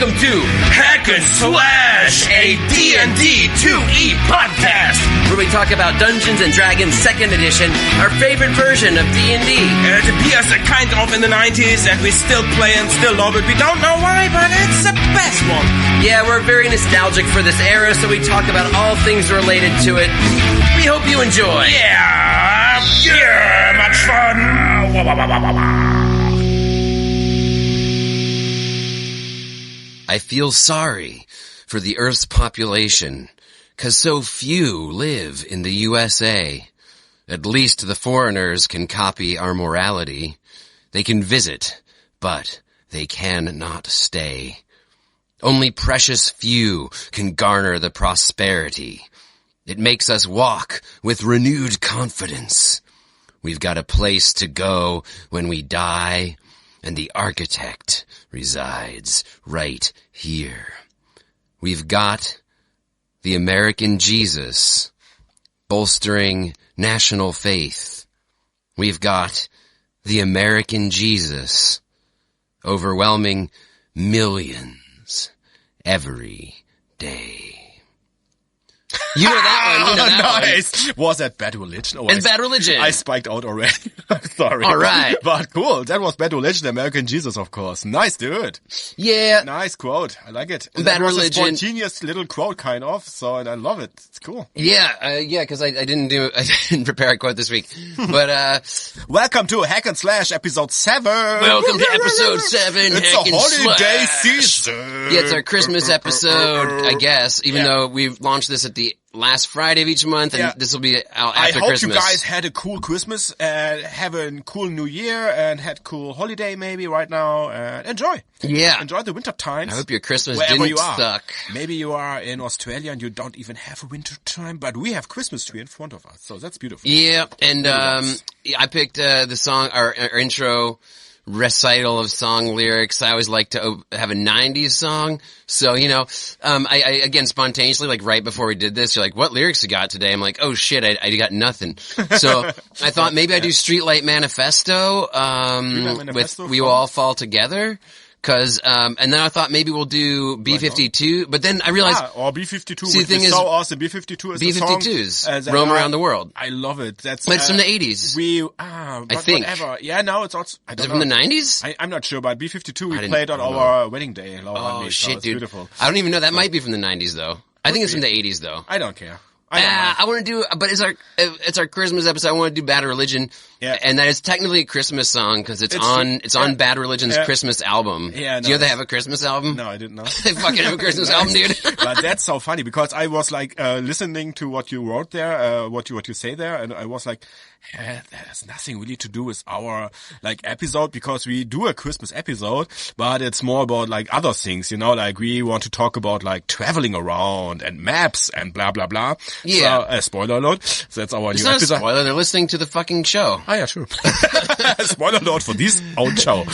Welcome to Hack and Slash, a D&D 2E podcast, where we talk about Dungeons and Dragons 2nd Edition, our favorite version of D&D. It appears kind of in the 90s, and we still play and still love it. We don't know why, but it's the best one. Yeah, we're very nostalgic for this era, so we talk about all things related to it. We hope you enjoy. Yeah, much fun. I feel sorry for the Earth's population, 'cause so few live in the USA. At least the foreigners can copy our morality. They can visit, but they cannot stay. Only precious few can garner the prosperity. It makes us walk with renewed confidence. We've got a place to go when we die, and the architect resides right here. We've got the American Jesus, bolstering national faith. We've got the American Jesus, overwhelming millions every day. You know that one. You know that nice. one. Was that Bad Religion? Oh, it's Bad Religion. I spiked out already. I'm sorry. All right. But cool. That was Bad Religion, American Jesus, of course. Nice, dude. Yeah. Nice quote. I like it. Bad that was Religion. a spontaneous little quote, kind of. So, and I love it. It's cool. Yeah, because I didn't prepare a quote this week. But, welcome to Hack and Slash episode 7. Welcome to episode 7, It's Hack a and holiday Slash. season. Yeah, it's our Christmas episode, I guess, even though we've launched this at the last Friday of each month, and this will be out after I hope Christmas. you guys had a cool Christmas, have a cool New Year, and had cool holiday maybe right now. Enjoy. Yeah. Enjoy the winter times. I hope your Christmas wherever didn't you are. suck. Maybe you are in Australia and you don't even have a winter time, but we have Christmas tree in front of us, so that's beautiful. Yeah, and I picked the song, our intro recital of song lyrics. I always like to have a 90s song. So, I again, spontaneously, like right before we did this, you're like, what lyrics you got today? I'm like, oh shit, I got nothing. So I thought maybe I'd do Streetlight Manifesto, with We Will All Fall Together. And then I thought maybe we'll do B-52, but then I realized... or B-52, see, the thing is so awesome. B-52 is B-52s roam around the world. I love it. But it's from the 80s. I think. Whatever. Yeah, no, it's also... I don't know. Is it from the 90s? I'm not sure, but B-52 we played on our wedding day. Oh, shit, so dude. Beautiful. I don't even know. That might be from the 90s, though. I think it's from the 80s, though. I don't care. I want to do, but it's our Christmas episode. I want to do Bad Religion. Yeah. And that is technically a Christmas song because it's on Bad Religion's Christmas album. Yeah. Do you know they have a Christmas album? No, I didn't know. They fucking have a Christmas album, dude. But that's so funny because I was like, listening to what you wrote there, what you say there, and I was like, that has nothing really to do with our, like, episode because we do a Christmas episode, but it's more about, like, other things, like we want to talk about, like, traveling around and maps and blah, blah, blah. Yeah. So, spoiler alert. So that's our It's new not episode. a spoiler. They're listening to the fucking show. Ah, yeah, sure. Spoiler alert for this old show.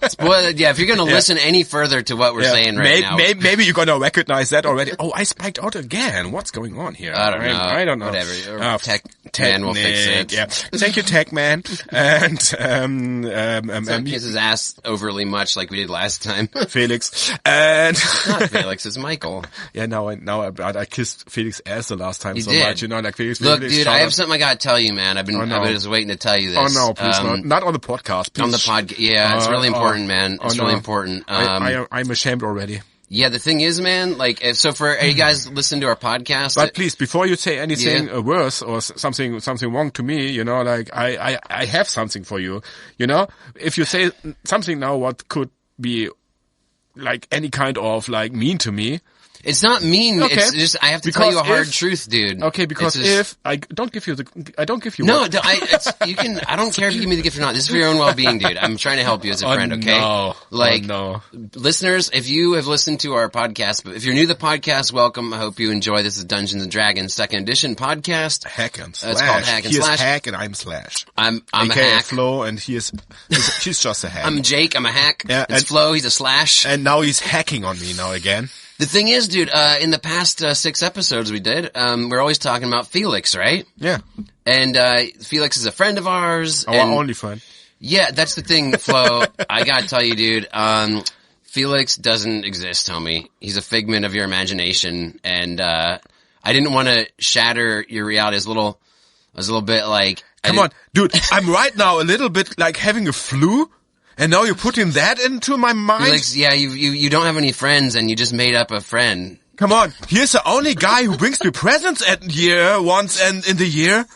Spoiler, yeah, if you're going to listen any further to what we're saying right now. Maybe you're going to recognize that already. Oh, I spiked out again. What's going on here? I don't know. Whatever. Tech man will fix it. Yeah. Thank you, Tech Man. And, don't kiss his ass overly much like we did last time. Felix. And, it's not Felix, it's Michael. Yeah, I kissed Felix' ass the last time you so did. much, like Felix. Look, dude, I have something I gotta tell you, man. I've been just waiting to tell you this. Oh no, please not on the podcast, please. On the podcast, yeah, it's really important, man. It's really important. I'm ashamed already. Yeah, the thing is, man, so for you guys listen to our podcast. But please, before you say anything worse or something wrong to me, I have something for you. If you say something now what could be like any kind of like mean to me. It's not mean. Okay. It's just I have to tell you a hard truth, dude. Okay, because if I don't give you I don't care if you give me the gift or not. This is for your own well-being, dude. I'm trying to help you as a friend. Okay, listeners, if you have listened to our podcast, but if you're new to the podcast, welcome. I hope you enjoy. This is Dungeons and Dragons 2nd Edition podcast. Hack and Slash. It's called Hack and Slash. He is Hack and I'm Slash. I'm AKA a hack. Flo, and she's just a hack. I'm Jake. I'm a hack. Yeah, it's Flo. He's a Slash. And now he's hacking on me now again. The thing is, dude, in the past 6 episodes we did, we're always talking about Felix, right? Yeah. And Felix is a friend of ours. Our only friend. Yeah, that's the thing, Flo. I gotta tell you, dude. Felix doesn't exist, homie. He's a figment of your imagination, and I didn't want to shatter your reality. I was a little bit like... Come on, dude, I'm right now a little bit like having a flu, and now you're putting that into my mind? Felix, yeah, you don't have any friends, and you just made up a friend. Come on, here's the only guy who brings me presents once and in the year.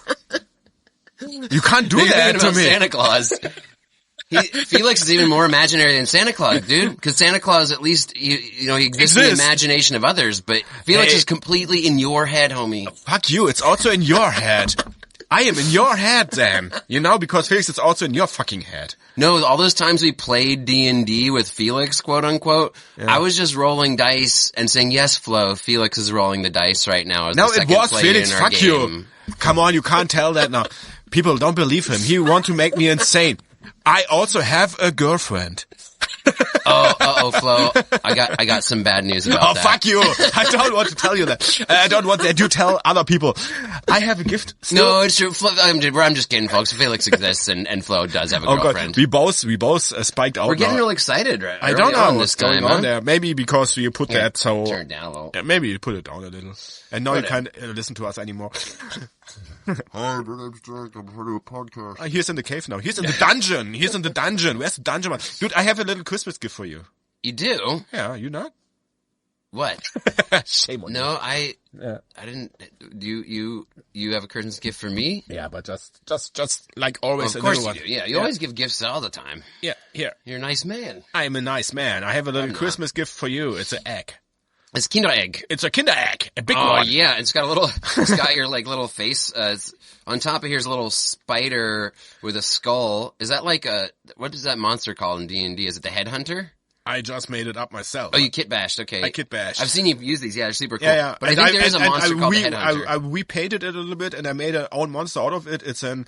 You can't do that to me. Santa Claus. Felix is even more imaginary than Santa Claus, dude. Because Santa Claus, at least, he exists in the imagination of others. But Felix is completely in your head, homie. Fuck you. It's also in your head. I am in your head, then. Because Felix is also in your fucking head. No, all those times we played D&D with Felix, quote unquote, I was just rolling dice and saying, yes, Flo, Felix is rolling the dice right now. No, it was Felix. Fuck you. Come on, you can't tell that now. People don't believe him. He want to make me insane. I also have a girlfriend. Flo. I got some bad news about that. Oh, fuck you. I don't want to tell you that. I don't want that. You tell other people. I have a gift. Still. No, it's true. Flo, I'm just kidding, folks. Felix exists and Flo does have a girlfriend. God. We both spiked out. We're getting real excited, right? I don't know what's going on there. Maybe because you put that so... Turn it down a little. Yeah, maybe you put it down a little. And now you can't listen to us anymore. Hi, my name's Jake. I'm part of a podcast. He's in the cave now. He's in the dungeon. Where's the dungeon man? Dude, I have a little Christmas gift for you. You do? Yeah, you not? What? Shame on you. No, I didn't. You have a Christmas gift for me? Yeah, but just like always. Well, of course you do. Yeah, you always give gifts all the time. Yeah, here. You're a nice man. I'm a nice man. I have a little Christmas gift for you. It's an egg. It's Kinder Egg. It's a Kinder Egg. A big one. Oh, yeah. It's got your little face. It's, on top of here's a little spider with a skull. Is that like what is that monster called in D&D? Is it the Headhunter? I just made it up myself. Oh, you kit bashed. Okay. I kit bashed. I've seen you use these. Yeah, they're super cool. Yeah. But I think there is a monster called the Headhunter. I repainted it a little bit and I made an own monster out of it. It's an,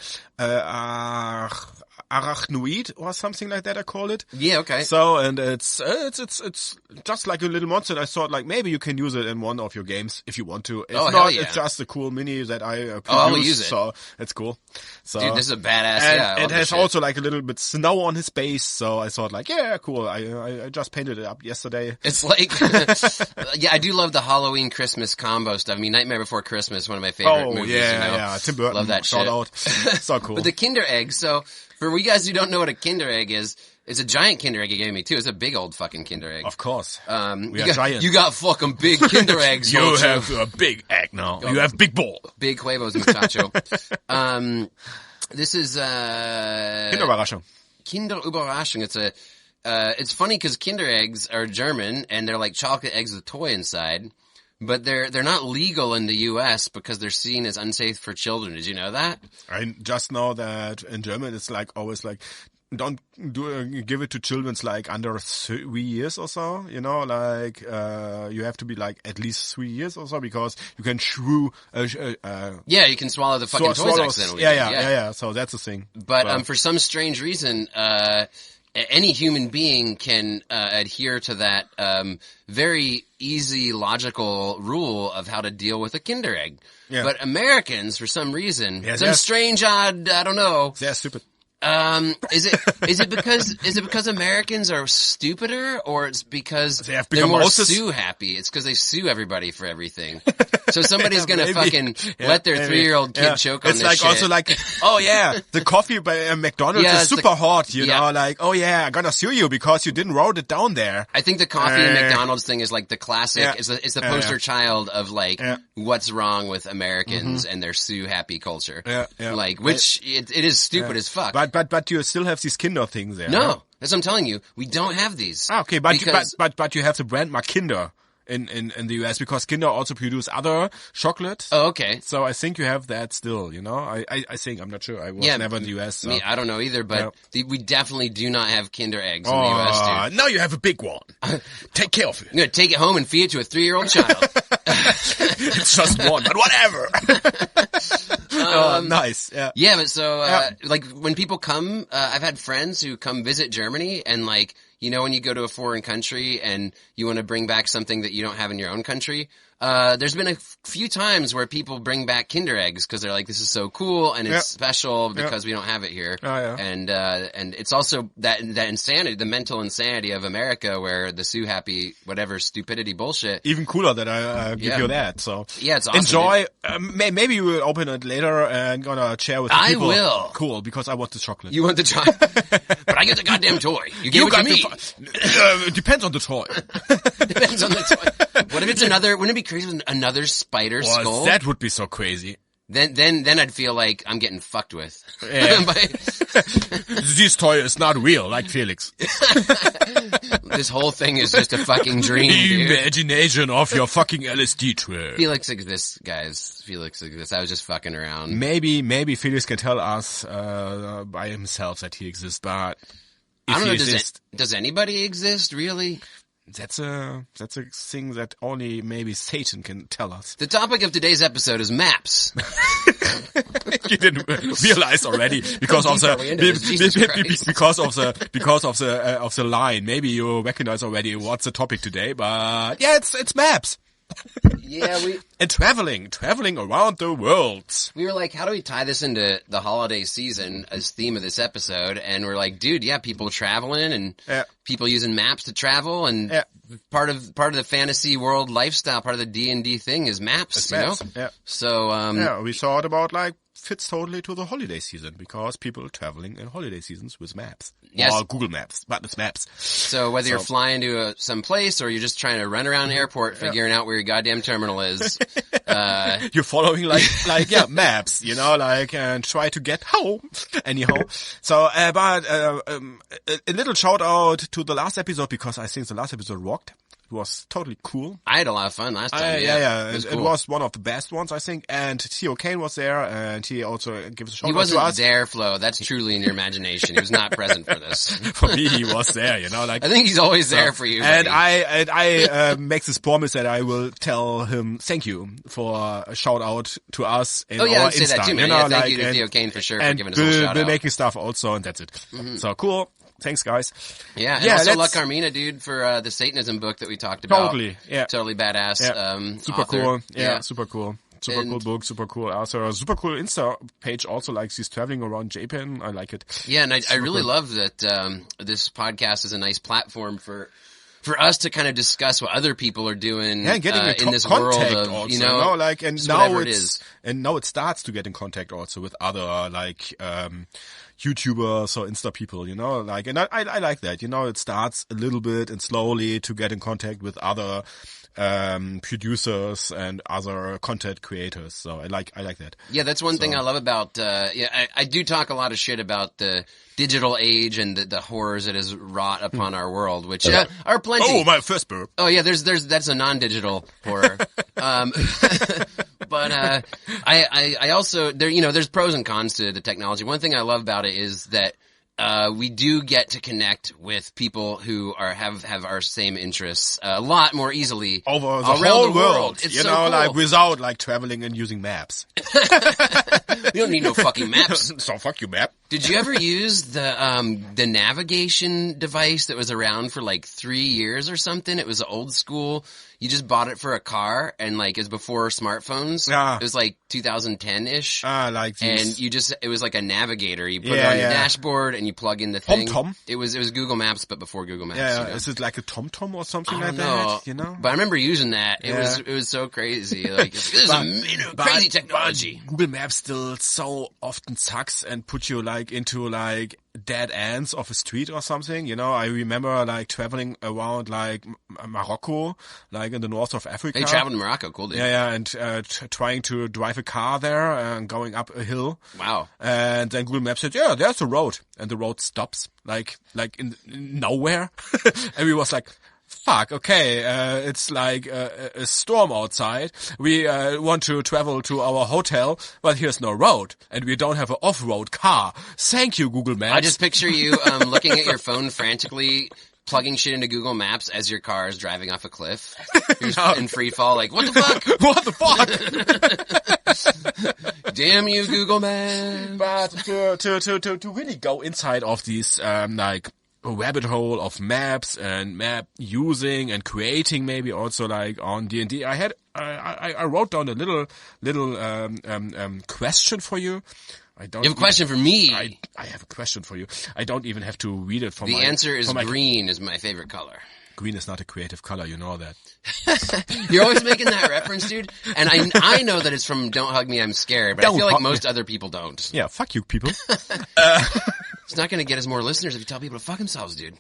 arachnoid or something like that, I call it. Yeah, okay. So, and it's just like a little monster. And I thought like maybe you can use it in one of your games if you want to. If not, hell yeah. It's just a cool mini that I produced. I'll use it. So it's cool. So, dude, this is a badass. And it has also like a little bit snow on his base. So I thought like, yeah, cool. I just painted it up yesterday. It's like, yeah, I do love the Halloween Christmas combo stuff. I mean, Nightmare Before Christmas, one of my favorite movies. Yeah. Tim Burton. Love that shit. Out. So cool. But the Kinder Egg, so for you guys who don't know what a Kinder Egg is, it's a giant Kinder Egg you gave me too. It's a big old fucking Kinder Egg. Of course. We are giant. You got fucking big Kinder Eggs. You have a big egg now. You have big ball. Big huevos, muchacho. This is Kinderüberraschung. Kinderüberraschung. It's funny because Kinder Eggs are German and they're like chocolate eggs with a toy inside, but they're not legal in the U.S. because they're seen as unsafe for children. Did you know that? I just know that in German it's like always like don't give it to children like under 3 years or so. You know, like you have to be like at least 3 years or so because you can shrew. Yeah, you can swallow the fucking toys accidentally. Yeah. So that's the thing. But for some strange reason, any human being can adhere to that very easy, logical rule of how to deal with a Kinder Egg. Yeah. But Americans, for some reason, Yeah, strange, odd, I don't know. They're stupid. Is it because Americans are stupider, or it's because they're more sue happy? It's because they sue everybody for everything. So somebody's gonna fucking let their 3-year-old kid choke on this shit. It's like also like, oh yeah, the coffee by McDonald's is super hot, you know, like, oh yeah, I'm gonna sue you because you didn't wrote it down there. I think the coffee and McDonald's thing is like the classic, it's the poster child of like, what's wrong with Americans and their sue happy culture. Like, which, it is stupid as fuck. But you still have these Kinder things there. No, huh? that's what I'm telling you. We don't have these. Okay, but you have the brand mark Kinder in the US because Kinder also produce other chocolate. Oh, okay. So I think you have that still, you know? I think, I'm not sure. I was never in the US. So. I don't know either, but we definitely do not have Kinder Eggs in the US, dude. Now you have a big one. Take care of it. I'm gonna take it home and feed it to a 3-year-old child. It's just one, but whatever. Nice. Yeah. Yeah, but so, like, when people come, I've had friends who come visit Germany and like, you know, when you go to a foreign country and you want to bring back something that you don't have in your own country, there's been a few times where people bring back Kinder eggs because they're like, this is so cool and it's special because we don't have it here. Oh, yeah. And it's also that insanity, the mental insanity of America where the Sue Happy, whatever stupidity bullshit. Even cooler that I give you that. So yeah, it's awesome. Enjoy. Maybe you will open it later and gonna share with the people. I will. Cool, because I want the chocolate. You want the chocolate? But I get the goddamn toy. You gave it to me. It depends on the toy. Depends on the toy. What if it's another? Wouldn't it be crazy with another spider skull? That would be so crazy. Then I'd feel like I'm getting fucked with. Yeah. This toy is not real, like Felix. This whole thing is just a fucking dream, dude. Imagination of your fucking LSD trip. Felix exists, guys. Felix exists. I was just fucking around. Maybe Felix can tell us by himself that he exists, but if I don't know. he Does anybody exist really? That's a thing that only maybe Satan can tell us. The topic of today's episode is maps. You didn't realize already because of the line. Maybe you recognize already what's the topic today, but yeah, it's maps. Yeah, and traveling around the world. We were like, how do we tie this into the holiday season as theme of this episode? And we're like, dude, yeah, people traveling and people using maps to travel, and part of the fantasy world lifestyle, part of the D&D thing is maps, you know? Yeah. So we thought about like fits totally to the holiday season because people are traveling in holiday seasons with maps. Yes. Or Google Maps, but it's maps. So whether you're flying to some place or you're just trying to run around an airport figuring out where your goddamn terminal is, you're following maps, you know, like, and try to get home anyhow. So, a little shout out to the last episode because I think the last episode rocked. It was totally cool. I had a lot of fun last time. It was one of the best ones, I think. And Theo Kane was there, and he also gives a shout out to us. He wasn't there, Flo. That's truly in your imagination. He was not present for this. For me, he was there, you know, like. I think he's always there for you. And buddy. I make this promise that I will tell him thank you for a shout out to us in our I'd say Insta. that too, man. You know, thank you to Theo Kane for sure for giving us a shout Bill out. making stuff also, and that's it. Mm-hmm. So cool. Thanks, guys. Yeah, and also Luck Armina, dude, for the Satanism book that we talked about. Totally, yeah. Totally badass. Yeah. Super author. cool. Yeah, super cool. Super cool book, super cool author, super cool Insta page also, like she's traveling around Japan. I like it. Yeah, and I really love that this podcast is a nice platform for us to kind of discuss what other people are doing getting in this world of, also, you know, like, and now it starts to get in contact also with other, like, YouTubers or Insta people, you know, like, and I like that, you know, it starts a little bit and slowly to get in contact with other producers and other content creators. So I like that. Yeah, that's one thing I love about, I do talk a lot of shit about the digital age and the horrors it has wrought upon our world, which are plenty. Oh, my first burp. Oh yeah, that's a non-digital horror. But I also there's pros and cons to the technology. One thing I love about it is that we do get to connect with people who have our same interests a lot more easily over the around whole the world. It's you so know, cool. like without like traveling and using maps. We don't need no fucking maps. So fuck you, map. Did you ever use the navigation device that was around for like 3 years or something? It was old school. You just bought it for a car, and like it was before smartphones. Yeah. It was like 2010-ish. Like these. And it was like a navigator. You put it on your dashboard and you plug in the thing. TomTom? It was Google Maps, but before Google Maps. Yeah, you know? is it like a TomTom or something I like don't know. that? You know? But I remember using that. It was so crazy. Like, this is crazy technology. Google Maps still so often sucks and put you like into like dead ends of a street or something. You know, I remember like traveling around like Morocco, like in the north of Africa. They traveled to Morocco, cool dude. Yeah, and trying to drive a car there and going up a hill. Wow. And then Google Maps said, yeah, there's a road. And the road stops like in nowhere. And we was like, fuck, okay, it's like a storm outside. We want to travel to our hotel, but here's no road, and we don't have an off-road car. Thank you, Google Maps. I just picture you looking at your phone frantically, plugging shit into Google Maps as your car is driving off a cliff. You're just in free fall, like, what the fuck? What the fuck? Damn you, Google Maps. But to really go inside of these, like, a rabbit hole of maps and map using and creating maybe also like on D&D. I had I wrote down a little question for you. You have a question for me? I have a question for you. I don't even have to read it from The answer is green is my favorite color. Green is not a creative color, you know that. You're always making that reference, dude. And I know that it's from Don't Hug Me, I'm Scared, but I feel like most other people don't. Yeah, fuck you, people. It's not going to get us more listeners if you tell people to fuck themselves, dude.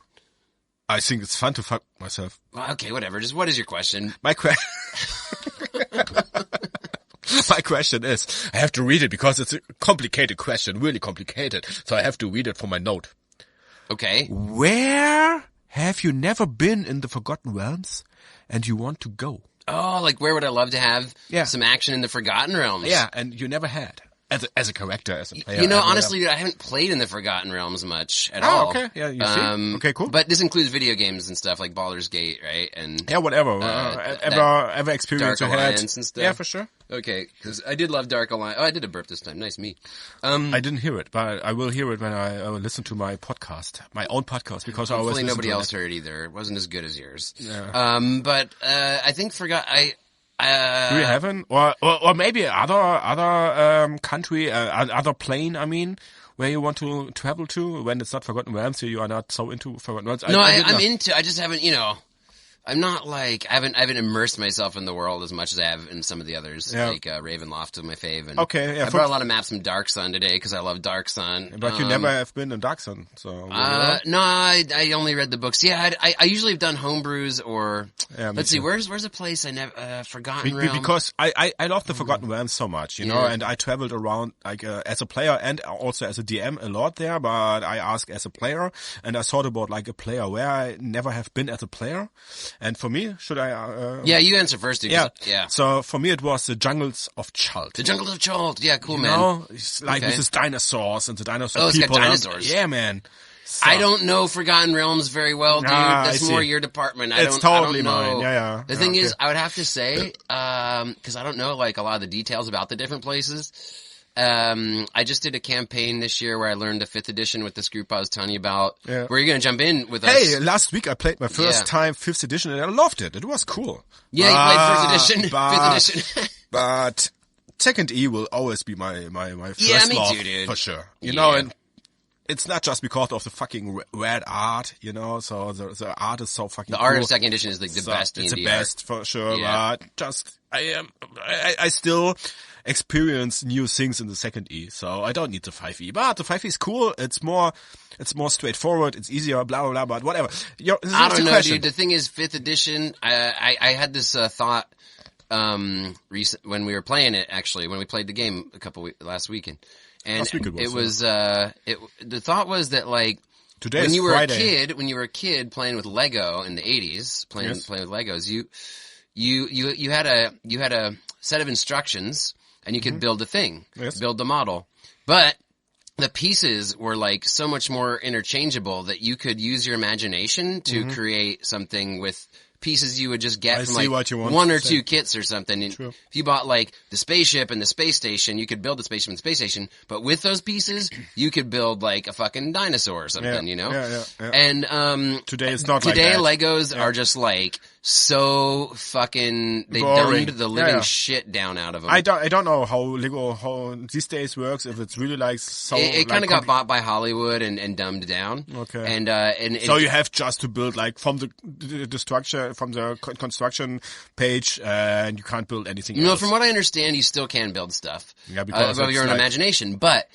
I think it's fun to fuck myself. Well, okay, whatever. Just what is your question? My question is, I have to read it because it's a complicated question, really complicated. So I have to read it from my note. Okay. Where have you never been in the Forgotten Realms and you want to go? Oh, like where would I love to have some action in the Forgotten Realms? Yeah, and you never had. As a character, as a player. You know, honestly, dude, I haven't played in the Forgotten Realms much at all. Oh, okay. Yeah, you see? Okay, cool. But this includes video games and stuff like Baldur's Gate, right? And yeah, whatever. Ever experience Dark you had. Alliance and stuff. Yeah, for sure. Okay, because I did love Dark Alliance. Oh, I did a burp this time. Nice me. I didn't hear it, but I will hear it when I listen to my podcast, my own podcast, because I always listen nobody to else heard either. It wasn't as good as yours. Yeah. But I think do you have an or maybe other country, other plane? I mean, where you want to travel to when it's not Forgotten Realms. So you are not so into Forgotten Realms. I'm into. I just haven't. You know, I'm not like I haven't immersed myself in the world as much as I have in some of the others. Yeah. Like Ravenloft is my fave. And okay, yeah. I brought a lot of maps from Dark Sun today because I love Dark Sun. But you never have been in Dark Sun, so no, I only read the books. Yeah, I usually have done homebrews or let's see, where's a place I never Forgotten Realms. Because I love the Forgotten Realms so much, you know, and I traveled around like as a player and also as a DM a lot there. But I asked as a player, and I thought about like a player where I never have been as a player, and for me. Should I? Yeah, you answer first. Dude, yeah. So for me, it was the Jungles of Chult. The Jungles of Chult. Yeah, cool, man. You know, it's like with his dinosaurs and the dinosaur people. It's got dinosaurs. Yeah, man. So. I don't know Forgotten Realms very well, dude. That's more your department. It's totally I don't know. mine. Yeah. The thing is, I would have to say, because I don't know like a lot of the details about the different places. I just did a campaign this year where I learned the 5th edition with this group I was telling you about. Yeah. Where you're going to jump in with us. Hey, last week I played my first time 5th edition and I loved it. It was cool. Yeah, you played 1st edition, 5th edition. But 2nd E will always be my first love, too, dude. for sure. You know, and it's not just because of the fucking red art, you know, so the art is so fucking cool. The art of 2nd edition is like the best D&D It's the best for sure, yeah. but just, I still experience new things in the 2nd E, so I don't need the 5E. But the 5E is cool, it's more straightforward, it's easier, blah, blah, blah, but whatever. I don't know, dude. The thing is, 5th edition, I had this thought recent when we were playing it, actually, when we played the game last weekend. And it was the thought was that like today when you were Friday. when you were a kid playing with Lego in the 80s, playing with Legos, you had a set of instructions and you could build a thing, build the model. But the pieces were like so much more interchangeable that you could use your imagination to create something with pieces you would just get from like one or two kits or something. And if you bought like the spaceship and the space station, you could build the spaceship and the space station. But with those pieces, you could build like a fucking dinosaur or something, you know? Yeah. And today it's not today like that. Legos are just like so fucking they boring. dumbed the living shit down out of them. I don't know how Lego these days works, if it's really like so it kind of got bought by Hollywood and dumbed down. Okay. And so you have just to build like from the structure, from the construction page, and you can't build anything else. No, from what I understand, you still can build stuff. Yeah, because of your own imagination, but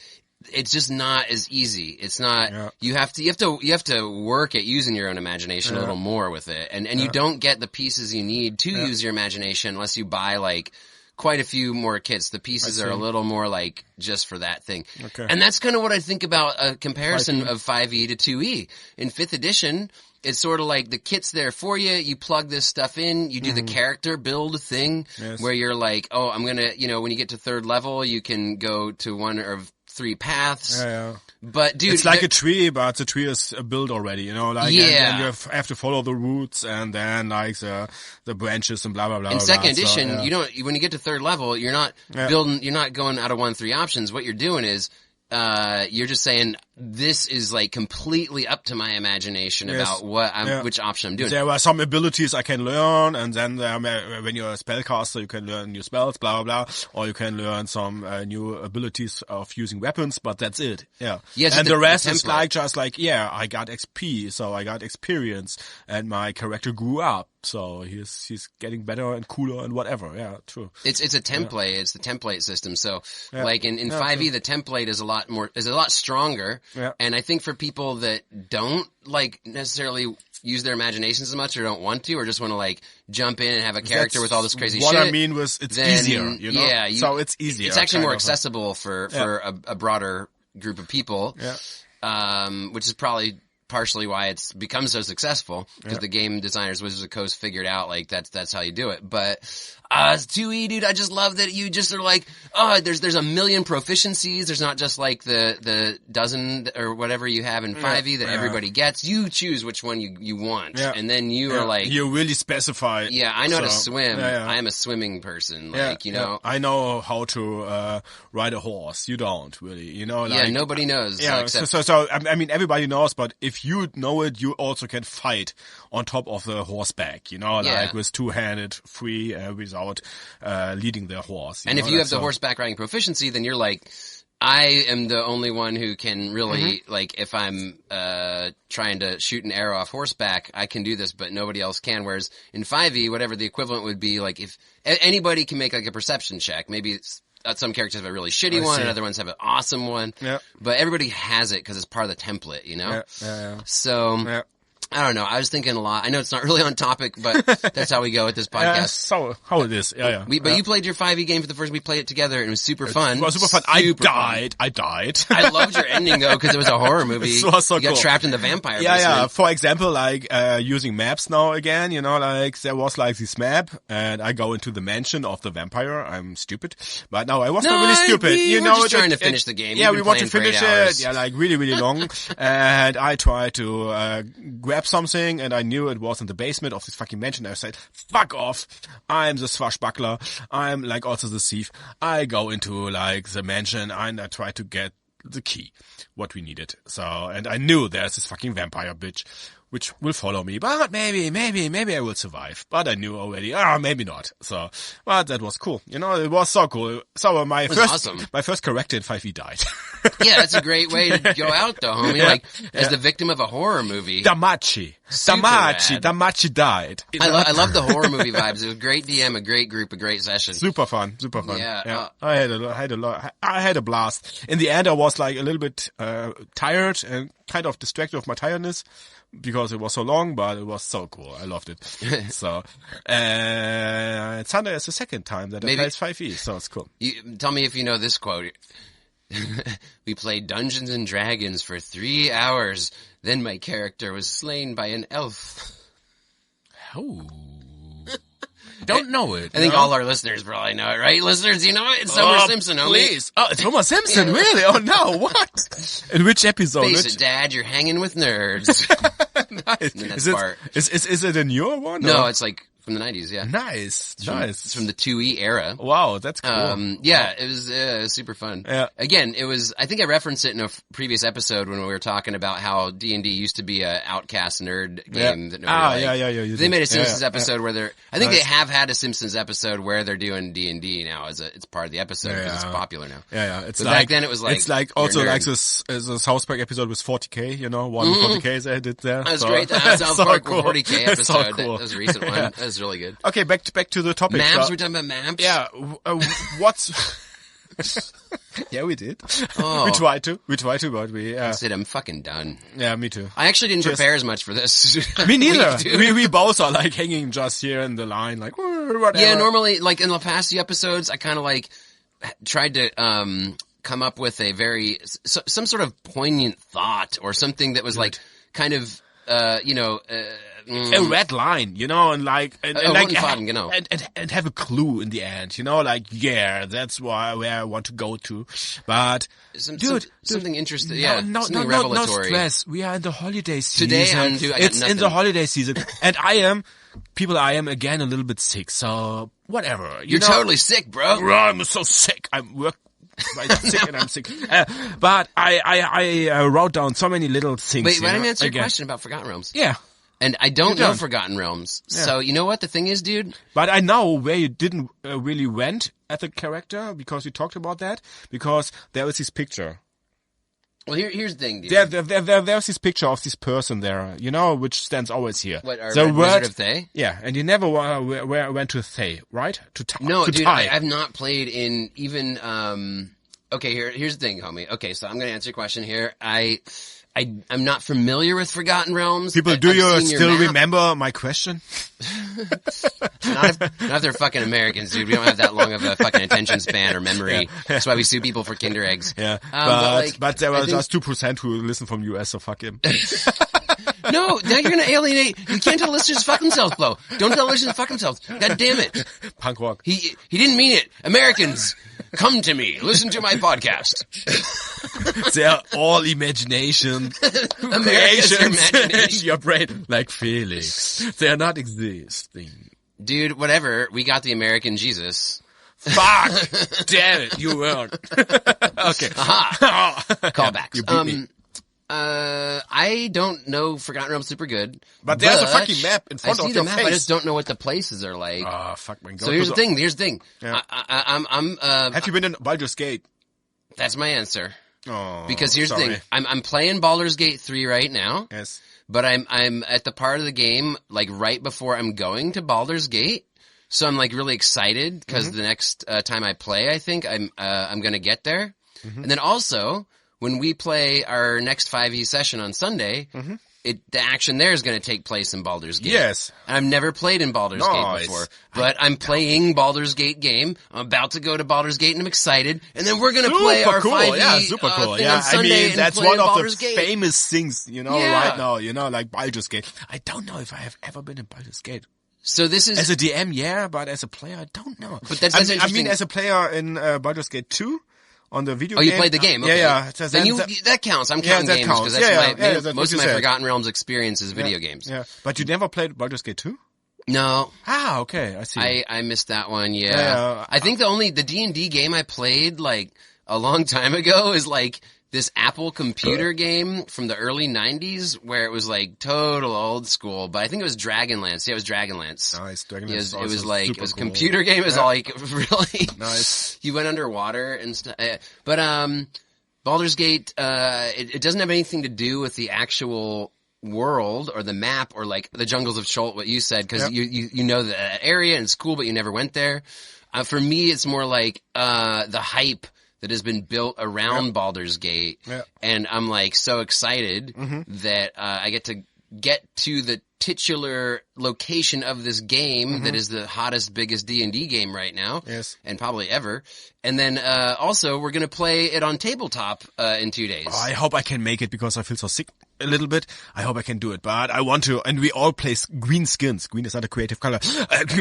it's just not as easy. It's not. Yeah. You have to work at using your own imagination a little more with it, and you don't get the pieces you need to use your imagination unless you buy like quite a few more kits. The pieces are a little more like just for that thing. Okay. And that's kind of what I think about a comparison of 5e to 2e. In 5th edition, it's sort of like the kit's there for you. You plug this stuff in. You do the character build thing where you're like, oh, I'm going to, when you get to 3rd level, you can go to one of 3 paths. Yeah. But dude, it's like a tree, but the tree is built already, like, and you have to follow the roots and then like the branches and blah, blah, blah. In 2nd edition, you don't, when you get to 3rd level, you're not building, you're not going out of 1-3 options. What you're doing is, you're just saying, this is like completely up to my imagination about which option I'm doing. There were some abilities I can learn, and then when you're a spellcaster, you can learn new spells, blah, blah, blah, or you can learn some new abilities of using weapons, but that's it. Yeah. Yes, and the rest is like, just like, I got XP, so I got experience, and my character grew up. So he's getting better and cooler and whatever. Yeah, true. It's a template. Yeah. It's the template system. So like in 5e, the template is a lot stronger. Yeah. And I think for people that don't like necessarily use their imaginations as much or don't want to or just want to like jump in and have a character with all this crazy shit. What I mean was it's easier, you know? Yeah. So it's easier. It's actually more accessible for a broader group of people. Yeah. Which is probably partially why it's become so successful because the game designers, Wizards of the Coast figured out like that's how you do it. But it's 2E, dude. I just love that you just are like, there's a million proficiencies. There's not just like the dozen or whatever you have in 5e that everybody gets. You choose which one you want, and then you are like, you really specify. Yeah, I know how to swim. I am a swimming person. Like you know, I know how to ride a horse. You don't really, you know. Like, nobody knows. Yeah, so I mean everybody knows, but if you know it, you also can fight on top of the horseback. You know, like with two-handed, free, without leading the horse. And if you have the horseback riding proficiency, then you're like, I am the only one who can really, like, if I'm trying to shoot an arrow off horseback, I can do this, but nobody else can. Whereas in 5e, whatever the equivalent would be, like, if anybody can make, like, a perception check, maybe some characters have a really shitty one, and other ones have an awesome one. Yeah. But everybody has it because it's part of the template, you know? So, I don't know. I was thinking a lot. I know it's not really on topic, but that's how we go with this podcast. So how it is. Yeah. But you played your 5e game for the first. We played it together, and it was super fun. It was super fun. I died. I loved your ending though because it was a horror movie. It was so you got trapped in the vampire. Yeah. For example, like using maps now again. You know, like there was like this map, and I go into the mansion of the vampire. I'm stupid, but no, I was not really stupid. You know, just trying to finish the game. Yeah, we want to finish it. Yeah, like really, really long. And I tried to grab something, and I knew it was in the basement of this fucking mansion. I said, fuck off. I'm the swashbuckler. I'm like also the thief. I go into like the mansion and I try to get the key, what we needed. So, and I knew there's this fucking vampire bitch, which will follow me, but maybe I will survive. But I knew already, maybe not. So, but that was cool. You know, it was so cool. So my first character in 5e died. Yeah, that's a great way to go out though, homie. Like, as the victim of a horror movie. Damachi died. I love the horror movie vibes. It was a great DM, a great group, a great session. Super fun. Yeah. I had a blast. In the end, I was like a little bit, tired and kind of distracted of my tiredness because it was so long, but it was so cool. I loved it. So, Sunday is the second time that I played 5e, so it's cool. Tell me if you know this quote. We played Dungeons and Dragons for 3 hours. Then my character was slain by an elf. Oh. Don't know it. I think all our listeners probably know it, right? Listeners, you know it? It's Homer Simpson, homie. Please. Oh, it's Homer Simpson, really? Oh no, what? In which episode? Face it, Dad, you're hanging with nerds. Nice. Is it a newer one? No, it's like from the 90s, yeah. Nice. It's from the 2E era. Wow, that's cool. Yeah, it was super fun. Yeah. Again, I think I referenced it in a previous episode when we were talking about how D&D used to be a outcast nerd game that nobody liked. They made a Simpsons episode where I think they have had a Simpsons episode where they're doing D&D now it's part of the episode because it's popular now. Yeah. It's but like, back then it was like, it's like also like this South Park episode with 40K, you know, 40K they did there. That was great. That South Park cool. 40K episode. So cool. That was a recent one. That was really good. Okay, back to the topic. Maps? We're talking about maps? Yeah. What's... Yeah, we did. Oh. We tried to, but we... I said I'm fucking done. Yeah, me too. I actually didn't prepare as much for this. Me neither. We both are like hanging just here in the line, like, whatever. Yeah, normally, like in the past few episodes, I kind of like tried to come up with some sort of poignant thought or something that was like kind of, a red line, you know, and like, and have a clue in the end, you know, like, yeah, that's where I want to go to. But, something interesting, something revelatory. No stress. We are in the holiday season. Today it's in the holiday season. And I am again a little bit sick, so whatever. You're totally sick, bro. I'm so sick. I'm sick. But I wrote down so many little things. Wait, let me answer your question about Forgotten Realms. Yeah. And I don't know Forgotten Realms. Yeah. So you know what the thing is, dude? But I know where you didn't really went at the character, because we talked about that, because there was this picture. Well, here's the thing, dude. There's this picture of this person there, which stands always here. What, our the Wizard of Thay? Yeah, and you never went to Thay, right? No, to dude, Thay. I've not played in even, okay, here's the thing, homie. Okay, so I'm gonna answer your question here. I'm not familiar with Forgotten Realms. People, do you still remember my question? Not if they're fucking Americans, dude. We don't have that long of a fucking attention span or memory. Yeah. That's why we sue people for Kinder eggs. Yeah, but there were just 2% who listen from US, so fuck him. No, now you're gonna alienate. You can't tell listeners to fuck themselves, Flo. Don't tell listeners to fuck themselves. God damn it. Punk rock. He didn't mean it. Americans, come to me. Listen to my podcast. They're all imagination. America's imagination. In your brain, like Felix. They're not existing. Dude, whatever. We got the American Jesus. Fuck! Damn it, you weren't. Okay. Aha! Callbacks. You beat me. I don't know Forgotten Realms super good. But there's a fucking map in front I see of the your map, face. I just don't know what the places are like. Oh, fuck, man. So here's the thing. Yeah. Have you been in Baldur's Gate? That's my answer. Oh, Because here's sorry. the thing. I'm playing Baldur's Gate 3 right now. Yes. But I'm at the part of the game, like, right before I'm going to Baldur's Gate. So I'm, like, really excited, because the next time I play, I think I'm gonna get there. And then also, when we play our next 5e session on Sunday, the action there is gonna take place in Baldur's Gate. Yes. And I've never played in Baldur's Gate before. But I'm playing Baldur's Gate game. I'm about to go to Baldur's Gate, and I'm excited. And then we're gonna play our 5e Yeah, super cool. thing Yeah, on Sunday, and that's play one of Baldur's the Gate. famous things, Yeah. right now, like Baldur's Gate. I don't know if I have ever been in Baldur's Gate. So this is... As a DM, yeah, but as a player, I don't know. But that's I interesting. mean, as a player in Baldur's Gate 2, on the video Oh, game. you played the game? Okay. Yeah. Then that counts. I'm counting that games, counts. because that's that's most what of you my said. Forgotten Realms experience is video games. Yeah. But you never played Baldur's Gate 2? No. Ah, okay, I see. I missed that one, Yeah. I think the D&D game I played, like, a long time ago is, like, this Apple computer game from the early 90s where it was, like, total old school. But I think it was Dragonlance. Yeah, it was Dragonlance. Nice. Dragonlance. It was like, it was a cool. computer game. It was like, really... Nice. You went underwater and stuff. But, Baldur's Gate, it doesn't have anything to do with the actual world or the map or like the jungles of Chult, what you said, because you know the area and it's cool, but you never went there. For me, it's more like, the hype that has been built around Baldur's Gate. Yeah. And I'm like so excited that, I get to the titular location of this game that is the hottest, biggest D&D game right now. Yes. And probably ever. And then, also, we're gonna play it on tabletop, in 2 days. Oh, I hope I can make it because I feel so sick a little bit. I hope I can do it, but I want to. And we all play green skins. Green is not a creative color.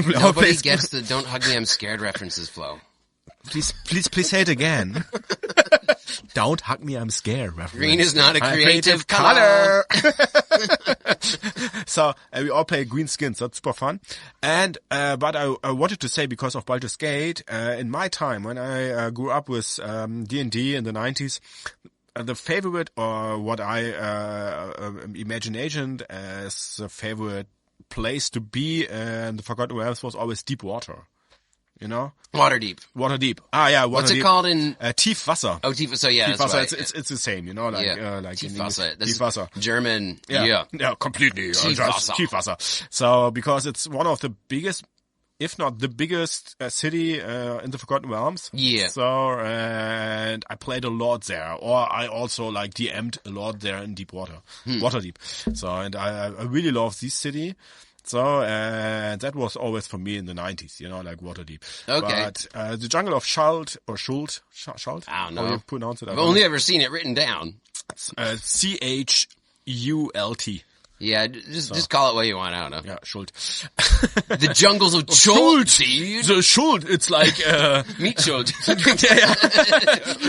Nobody gets the "Don't Hug Me, I'm Scared" references, Flo. Please say it again. Don't hug me, I'm scared. Reference. Green is not a creative color. So we all play green skins. That's super fun. And but I wanted to say, because of Baldur's Gate, in my time when I grew up with D&D in the 90s, the favorite, or what I imagined as the favorite place to be in the Forgotten Realms was always deep water. You know? Waterdeep. Waterdeep. Ah, yeah, Waterdeep. What's it called in... Tiefwasser. Oh, so yeah, Tiefwasser, that's right. it's the same, you know, like, like Tiefwasser. Tiefwasser. German. Yeah, completely. Tiefwasser. Tiefwasser. So, because it's one of the biggest, if not the biggest city in the Forgotten Realms. Yeah. So, and I played a lot there, or I also like DM'd a lot there in Deep Water, Waterdeep. So, and I really love this city. So, that was always for me in the 90s, you know, like Waterdeep. Okay. But, the jungle of Schult, or Schult? I don't know. How do you pronounce it? I've only ever seen it written down. CHULT. Yeah, just call it what you want. I don't know. Yeah, Schuld. The jungles of Schuld, dude. The Schuld. It's like Meat Schuld.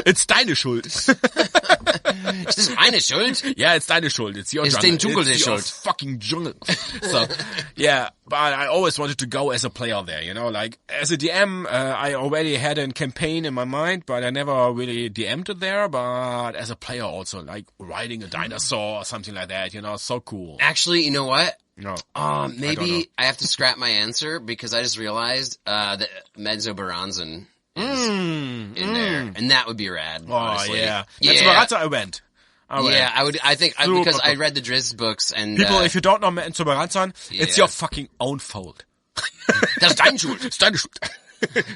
It's deine Schuld. Ist das meine Schuld? Yeah, it's deine Schuld. It's your It's jungle. den Dschungel It's der your Schuld. fucking jungle. So, yeah, but I always wanted to go as a player there, you know, like as a DM, I already had a campaign in my mind, but I never really DM'd it there, but as a player also, like riding a dinosaur or something like that, you know, so cool. Actually, you know what? No. Maybe I have to scrap my answer because I just realized that Mezzobaranzan is in there, and that would be rad. Oh, honestly. yeah. Yeah. That's Barazza I went. Yeah, I would. I think Super because I cool. read the Drizzt books and People, if you don't know Enzo Baranzan, it's Yeah. your fucking own fault. das ist dein Schuld. It's deine Schuld.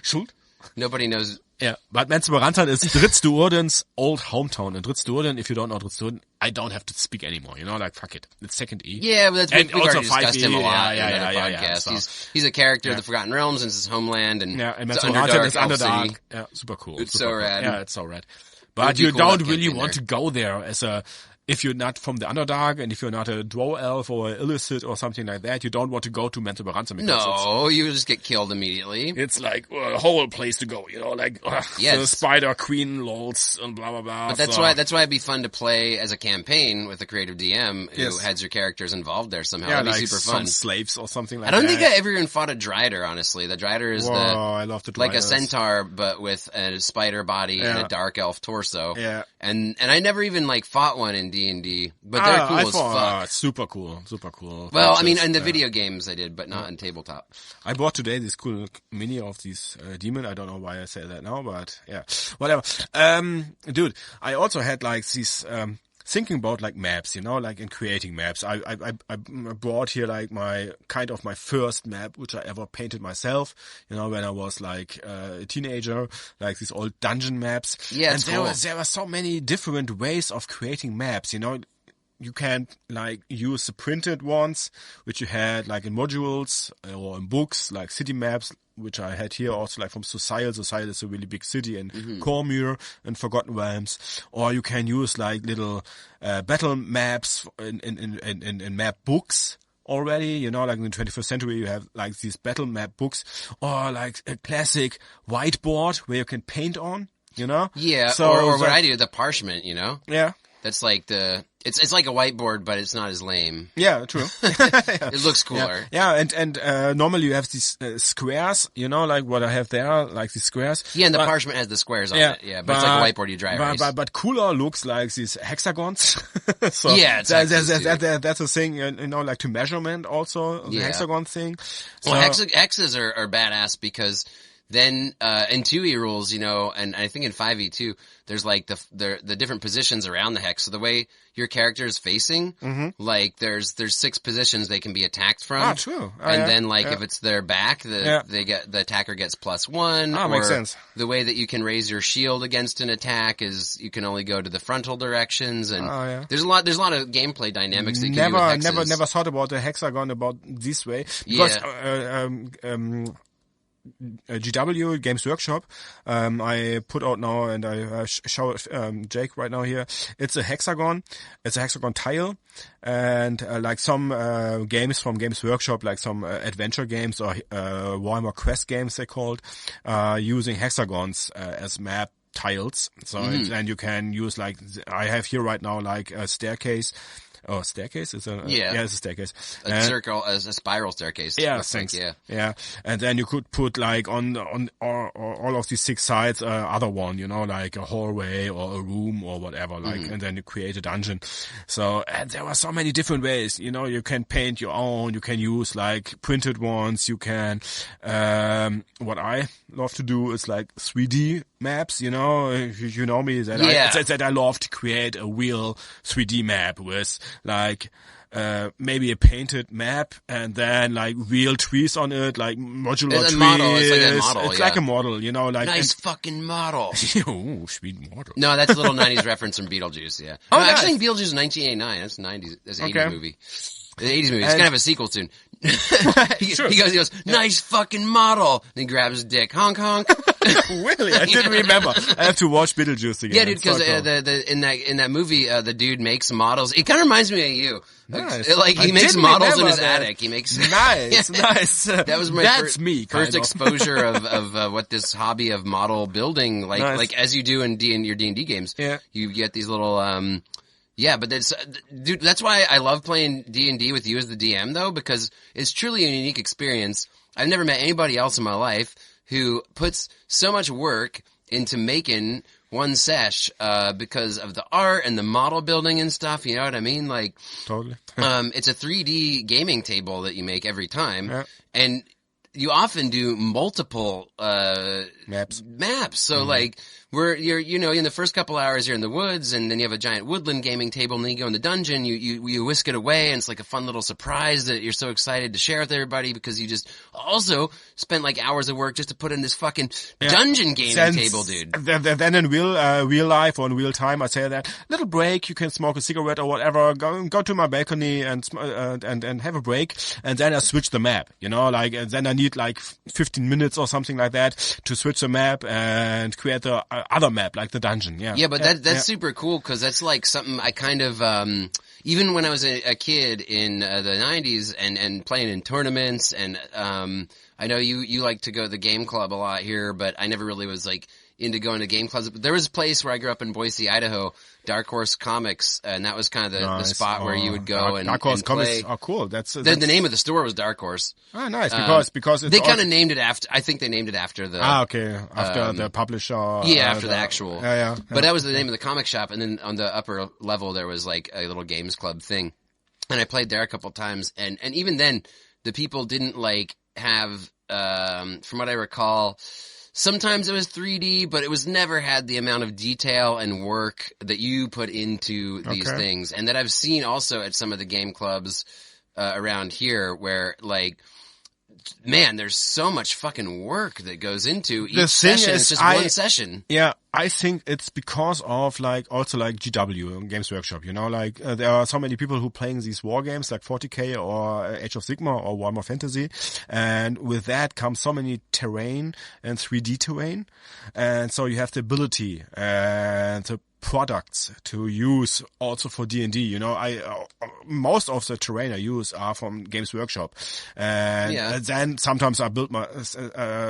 Schuld? Nobody knows. Yeah, but Menzoberranzan is Drizzt-Do'Urden's old hometown. And Drizzt-Do'Urden, if you don't know Drizzt-Do'Urden, I don't have to speak anymore. You know, like, fuck it. It's second E. Yeah, but And we've also already discussed 5e, him a lot yeah, in yeah, other yeah, podcasts. yeah, so. He's a character of the Forgotten Realms and it's his homeland, and Yeah, and it's Menzoberranzan is Elf City. Underdark. Yeah, super cool. It's super so cool. rad. Yeah, it's so rad. It But would be you cool to have don't really camped in want to there. go there as if you're not from the Underdark and if you're not a Drow elf or an illicit or something like that, you don't want to go to Menzoberranzan because No, you would just get killed immediately. it's like a whole place to go, you know, like the Yes. Spider Queen lolds and blah blah blah. But that's why it'd be fun to play as a campaign with a creative DM who Yes. has your characters involved there somehow. yeah, That'd be like super some fun. slaves or something like I that. don't think I ever even fought a Drider, honestly. The Drider is Whoa, I love the like a Driders. centaur, but with a spider body and Yeah. a dark elf torso. Yeah. And I never even like fought one in D&D, but they're cool I as thought, fuck. super cool, super cool. Well, I mean, Just, in the video games I did, but not in tabletop. I bought today this cool mini of these demon. I don't know why I say that now, but yeah, whatever. Dude, I also had like these thinking about like maps, you know, like in creating maps. I brought here like my first map, which I ever painted myself, you know, when I was like a teenager, like these old dungeon maps. Yeah, and it's there cool. were so many different ways of creating maps, you know. You can like use the printed ones, which you had like in modules or in books, like city maps, which I had here also like from Society. Society is a really big city, and Cormyr and Forgotten Realms. Or you can use like little battle maps in map books already, you know, like in the 21st century you have like these battle map books, or like a classic whiteboard where you can paint on, you know? Yeah, So or what that- I do, the parchment, you know? Yeah. That's like it's like a whiteboard, but it's not as lame. Yeah, true. It looks cooler. Yeah, and normally you have these squares, you know, like what I have there, like these squares. Yeah, and the But- parchment has the squares on it. Yeah, but it's like a whiteboard you dry erase. But cooler looks like these hexagons. So Yeah, it's hexes, that's a thing, you know, like to measurement also, the Yeah. hexagon thing. So, Well, hexes are badass because then in 2e rules, you know, and I think in 5e too, there's like the different positions around the hex. So the way your character is facing, like there's 6 positions they can be attacked from. Ah, true. And Yeah, then like yeah. if it's their back, the attacker gets +1. Ah, or makes sense. The way that you can raise your shield against an attack is you can only go to the frontal directions, and Oh, yeah. there's a lot of gameplay dynamics that you can do with hexes. never thought about the hexagon about this way, because GW Games Workshop, I put out now, and I show Jake right now here. It's a hexagon. It's a hexagon tile, and like some games from Games Workshop, like some adventure games or Warhammer Quest games, they called, using hexagons as map tiles. So and you can use like I have here right now like a staircase. Oh, staircase is it's a staircase. A circle, as a spiral staircase. Yeah, looks like, thanks. Yeah, and then you could put like on all of these 6 sides other one, you know, like a hallway or a room or whatever, like, and then you create a dungeon. So, and there are so many different ways, you know, you can paint your own, you can use like printed ones, you can, what I love to do is like 3D maps, you know, you know me, that that I love to create a real 3D map with like maybe a painted map and then like real trees on it, like modular It's a trees. model. It's like a model, It's yeah. like a model, you know, like Nice fucking model. oh, sweet model. No, that's a little 90s reference from Beetlejuice, yeah. Oh, No, nice. actually, Beetlejuice is 1989. That's 90s. That's an 80s movie. The 80s movie. It's gonna have a sequel soon. he Sure. goes, nice fucking model. And he grabs his dick. Honk, honk. Really? I didn't remember. I have to watch Beetlejuice again. Yeah, dude, because So cool. in that movie, the dude makes models. It kind of reminds me of you. Nice. Like, he I makes didn't models in remember his that. attic. He makes Nice, nice. That was my me, kind first of. exposure of what this hobby of model building, Nice. as you do in your D&D games. Yeah. You get these little, but that's, dude, that's why I love playing D&D with you as the DM though, because it's truly a unique experience. I've never met anybody else in my life who puts so much work into making one sesh, because of the art and the model building and stuff, you know what I mean? Like, Totally. it's a 3D gaming table that you make every time. Yeah. And you often do multiple, Maps. So like, you're in the first couple hours you're in the woods, and then you have a giant woodland gaming table, and then you go in the dungeon, you whisk it away, and it's like a fun little surprise that you're so excited to share with everybody, because you just also spent like hours of work just to put in this fucking dungeon gaming table, dude. Then in real life or in real time, I say that little break, you can smoke a cigarette or whatever, go to my balcony and have a break, and then I switch the map, and then I need like 15 minutes or something like that to switch the map and create the other map, like the dungeon. Yeah, but that's super cool, because that's like something I kind of, even when I was a kid in the 90s and playing in tournaments, and I know you like to go to the game club a lot here, but I never really was like into going to game clubs. But there was a place where I grew up in Boise, Idaho, Dark Horse Comics, and that was kind of the spot where you would go and Dark Horse play. Comics are cool. The name of the store was Dark Horse. Oh, nice, because it's they kind of named it after. I think they named it after the. After the publisher. After the actual. Yeah. But that was the name of the comic shop, and then on the upper level there was like a little games club thing, and I played there a couple times, and even then the people didn't like have, from what I recall, sometimes it was 3D, but it was never had the amount of detail and work that you put into these things, and that I've seen also at some of the game clubs around here, where like, man, there's so much fucking work that goes into each session. It's just one session. Yeah, I think it's because of also GW, Games Workshop, there are so many people who playing these war games like 40K or Age of Sigmar or Warhammer Fantasy. And with that comes so many terrain and 3D terrain. And so you have the ability and the products to use also for D&D. Most of the terrain I use are from Games Workshop, and then sometimes I build my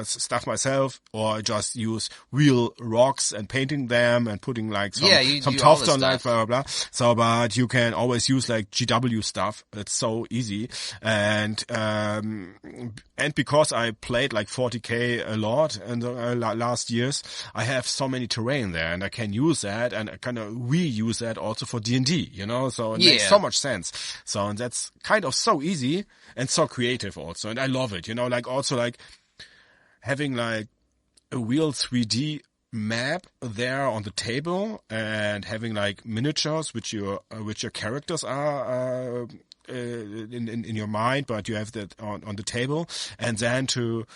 stuff myself, or just use real rocks and painting them and putting some tufts on, blah blah blah. So, but you can always use GW stuff. It's so easy, and because I played 40K a lot in the last years, I have so many terrain there, and I can use that, and I kind of reuse that also for D&D, so it makes so much sense. So, and that's kind of so easy and so creative also, and I love it, also having a real 3D map there on the table, and having miniatures which your characters are in your mind, but you have that on the table, and then to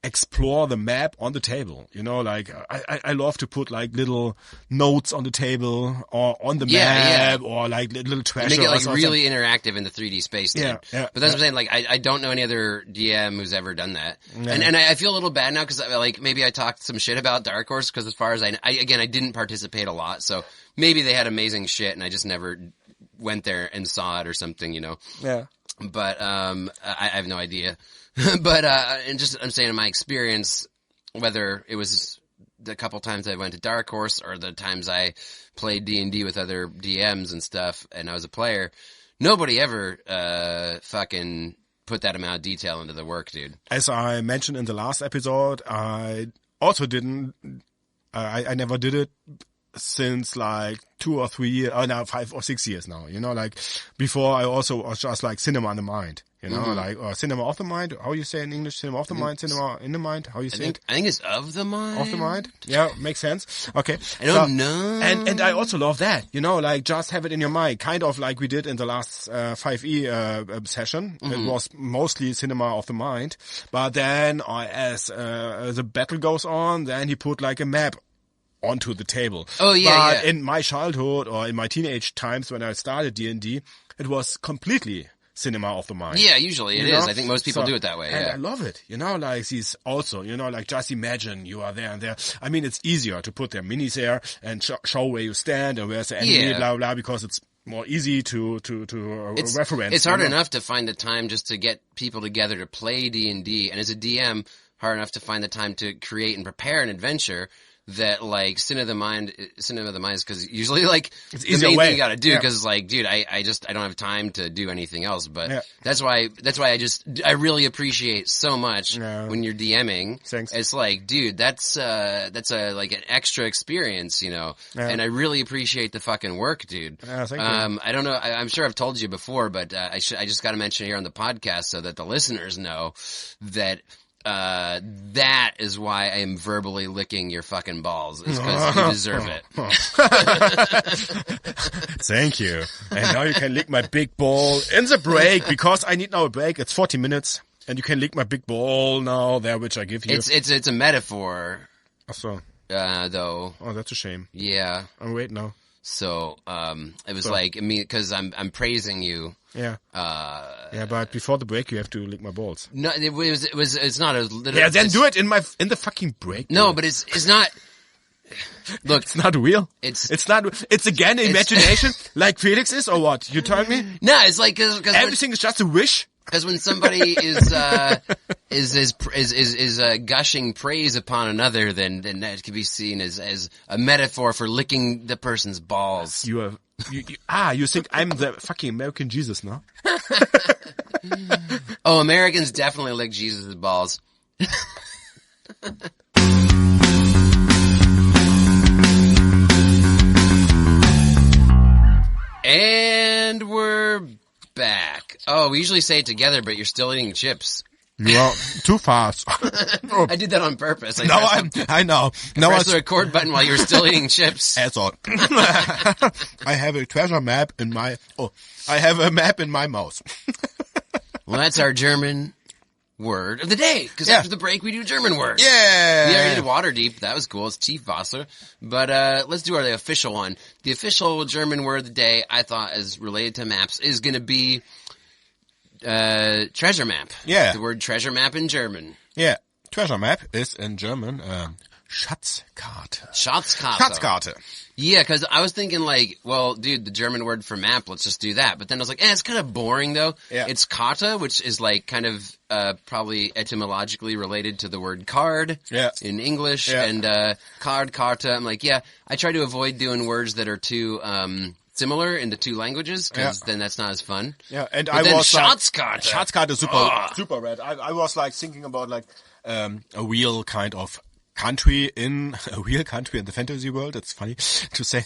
explore the map on the table. I love to put little notes on the table or on the map, or little treasures. Make it really interactive in the 3D space. Dude. Yeah. But that's what I'm saying. I don't know any other DM who's ever done that. Yeah. And I feel a little bad now, because maybe I talked some shit about Dark Horse, because as far as I didn't participate a lot, so maybe they had amazing shit and I just never went there and saw it or something, Yeah. But I have no idea. But I'm saying in my experience, whether it was the couple times I went to Dark Horse or the times I played D&D with other DMs and stuff, and I was a player, nobody ever fucking put that amount of detail into the work, dude. As I mentioned in the last episode, I also didn't. I never did it since 2 or 3 years, now 5 or 6 years now, before I also was just cinema in the mind, or cinema of the mind, how you say in English, cinema of the mind, cinema in the mind, how you say it? I think it's of the mind. Of the mind? Yeah, makes sense. Okay. I don't know. And I also love that, just have it in your mind, kind of like we did in the last 5e session. It was mostly cinema of the mind, but then as the battle goes on, then he put a map onto the table. Oh yeah, but in my childhood or in my teenage times when I started D&D, it was completely cinema of the mind. Yeah, usually it You is. know? I think most people So- do it that way. And Yeah. I love it. Like these also, like just imagine you are there and there. I mean, it's easier to put their minis there and show where you stand and where's the enemy, Yeah. blah, blah, because it's more easy to reference. It's hard enough to find the time just to get people together to play D&D, and as a DM, hard enough to find the time to create and prepare an adventure that like Sin of the Mind is because usually like It's the easier main way. thing you got to do Yeah. because like dude I don't have time to do anything else, but Yeah. that's why I really appreciate so much Yeah. when you're DMing. Thanks. It's like dude that's a like an extra experience, Yeah. and I really appreciate the fucking work, dude. Yeah, thank you. I don't know. I'm sure I've told you before, but I just got to mention it here on the podcast so that the listeners know that that is why I am verbally licking your fucking balls, is because you deserve it. Thank you. And now you can lick my big ball in the break because I need now a break. It's 40 minutes and you can lick my big ball now there, which I give you. It's a metaphor, So, though. oh, that's a shame. Yeah. I'm wait now. So, it was like, I mean, because I'm praising you. Yeah. Yeah, but before the break, you have to lick my balls. No, it's not a little. Yeah, then do it in the fucking break. No, but it's not. Look, It's not real. It's not. It's again imagination, like Felix is, or what? You tell me. no, it's like because Everything is just a wish. when somebody is gushing praise upon another, then that could be seen as a metaphor for licking the person's balls. You think I'm the fucking American Jesus, no? Oh, Americans definitely lick Jesus' balls. And we're back. Oh, we usually say it together, but you're still eating chips. You are too fast. I did that on purpose. I know. Now Press the record button while you're still eating chips. asshole. I have a treasure map in my. Oh, I have a map in my mouth. Well, that's our German word of the day. Because Yeah. after the break, we do German words. Yeah. We already did Waterdeep. That was cool. It's Tiefwasser. But let's do the official one. The official German word of the day, I thought, is related to maps, is going to be treasure map. Yeah. The word treasure map in German. Yeah. Treasure map is in German Schatzkarte. Schatzkarte. Schatzkarte. Yeah, because I was thinking like, well, dude, the German word for map, let's just do that. But then I was like, it's kind of boring though. Yeah. It's Karte, which is like kind of probably etymologically related to the word card Yeah. in English. Yeah. And Karte, I'm like, yeah, I try to avoid doing words that are too similar in the two languages because then that's not as fun. Yeah, and But I then was Schatzkarte. Schatzkarte is super rad. I was like thinking about like a real kind of country in the fantasy world. It's funny to say.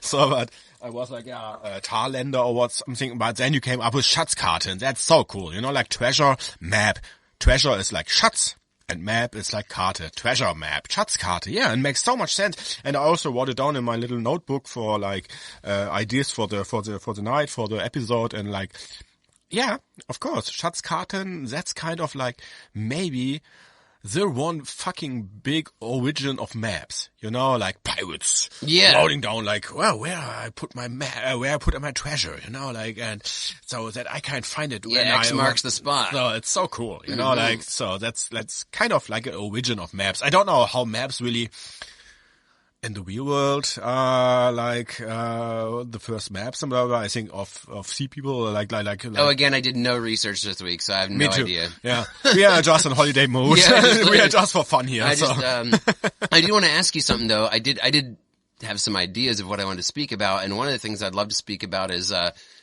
So, but I was like, Tarländer or what something. But then you came up with Schatzkarte, and that's so cool. Like treasure map. Treasure is like Schatz. And map is like Karte, treasure map, Schatzkarte. Yeah, it makes so much sense. And I also wrote it down in my little notebook for like ideas for the night, for the episode, and like, yeah, of course, Schatzkarten. That's kind of like maybe the one fucking big origin of maps. Like pirates. Yeah. Rolling down like, well, where I put my map, where I put my treasure, like, and so that I can't find it. Yeah, X marks the spot. So it's so cool, like, so that's kind of like an origin of maps. I don't know how maps really in the real world are like, the first maps and blah, blah, I think of sea people, like. Oh, again, I did no research this week, so I have Me no too. idea. Yeah. We are just in holiday mode. Yeah, just we are like- just for fun here. I so. just, I do want to ask you something though. I did have some ideas of what I wanted to speak about, and one of the things I'd love to speak about is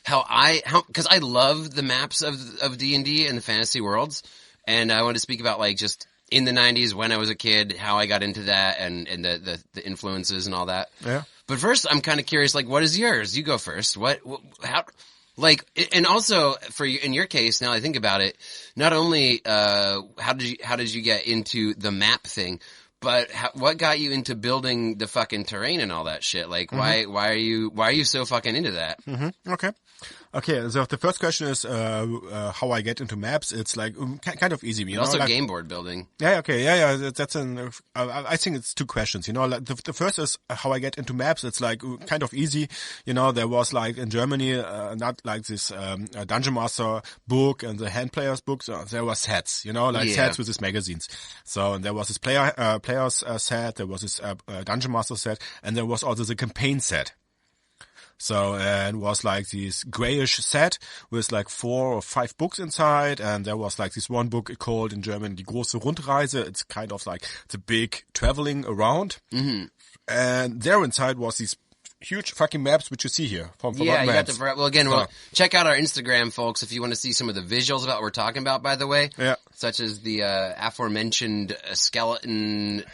because I love the maps of D&D and the fantasy worlds, and I want to speak about like just in the 90s when I was a kid, how I got into that and the influences and all that. Yeah. But first, I'm kind of curious, like, what is yours? You go first. How, like, and also for you, in your case, now I think about it, not only, how did you get into the map thing, But what got you into building the fucking terrain and all that shit? Like, why are you so fucking into that? Okay, so the first question is how I get into maps. It's like kind of easy, you know. Also, like, game board building. Yeah, okay, yeah. That's I think it's two questions, you know. Like the first is how I get into maps. It's like kind of easy, you know. There was like in Germany, not like this Dungeon Master book and the hand players book. So there were sets, you know, like sets with these magazines. So and there was this players set. There was this Dungeon Master set, and there was also the campaign set. So, and was like this grayish set with like 4 or 5 books inside. And there was like this one book called in German, Die große Rundreise. It's kind of like the big traveling around. Mm-hmm. And there inside was these huge fucking maps, which you see here from Forgotten Maps. Well, check out our Instagram, folks, if you want to see some of the visuals about what we're talking about, by the way. Yeah. Such as the aforementioned skeleton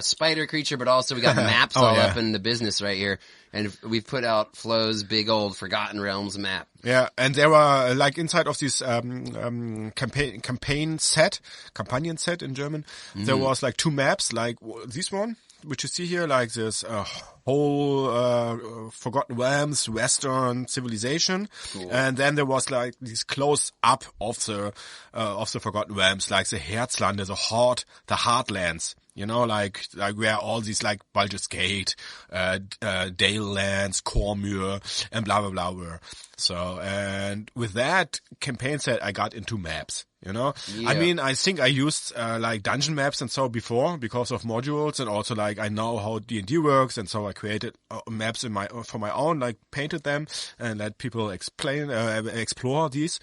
spider creature, but also we got maps up in the business right here. And we've put out Flo's big old Forgotten Realms map. Yeah, and there were like inside of this companion set in German, there was like 2 maps, like this one, which you see here, like this whole Forgotten Realms Western civilization, and then there was like this close up of the Forgotten Realms, like the Herzlande, the Heartlands. You know, like where all these like Baldur's Gate, Dale Lands, Cormyr, and blah blah blah were. So, and with that campaign set, I got into maps. You know, I mean, I think I used like dungeon maps and so before because of modules, and also like I know how D&D works, and so I created maps for my own, like painted them and let people explore these.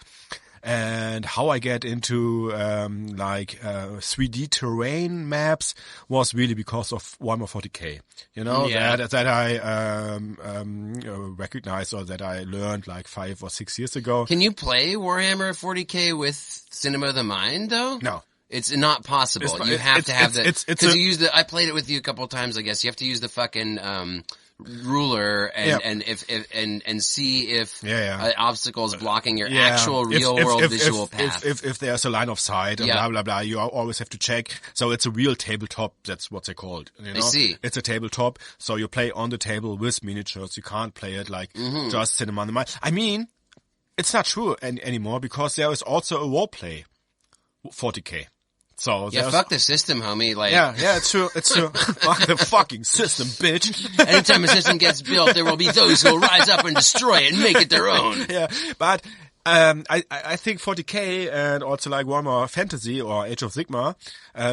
And how I get into 3D terrain maps was really because of Warhammer 40k. You know, that I recognized, or that I learned like 5 or 6 years ago. Can you play Warhammer 40k with Cinema of the Mind though? No. It's not possible. You have to have because you use I played it with you a couple of times, I guess. You have to use the fucking ruler and see if an obstacle is blocking your actual real world visual path. If there's a line of sight and blah blah blah, you always have to check. So it's a real tabletop. That's what they call it. You know? I see. It's a tabletop. So you play on the table with miniatures. You can't play it like just Cinema on the Mind. I mean, it's not true anymore because there is also a role play 40k. So fuck the system, homie. Like, it's true. It's true. Fuck the fucking system, bitch. Anytime a system gets built, there will be those who will rise up and destroy it and make it their own. Yeah, but I think 40k and also like Warhammer Fantasy or Age of Sigmar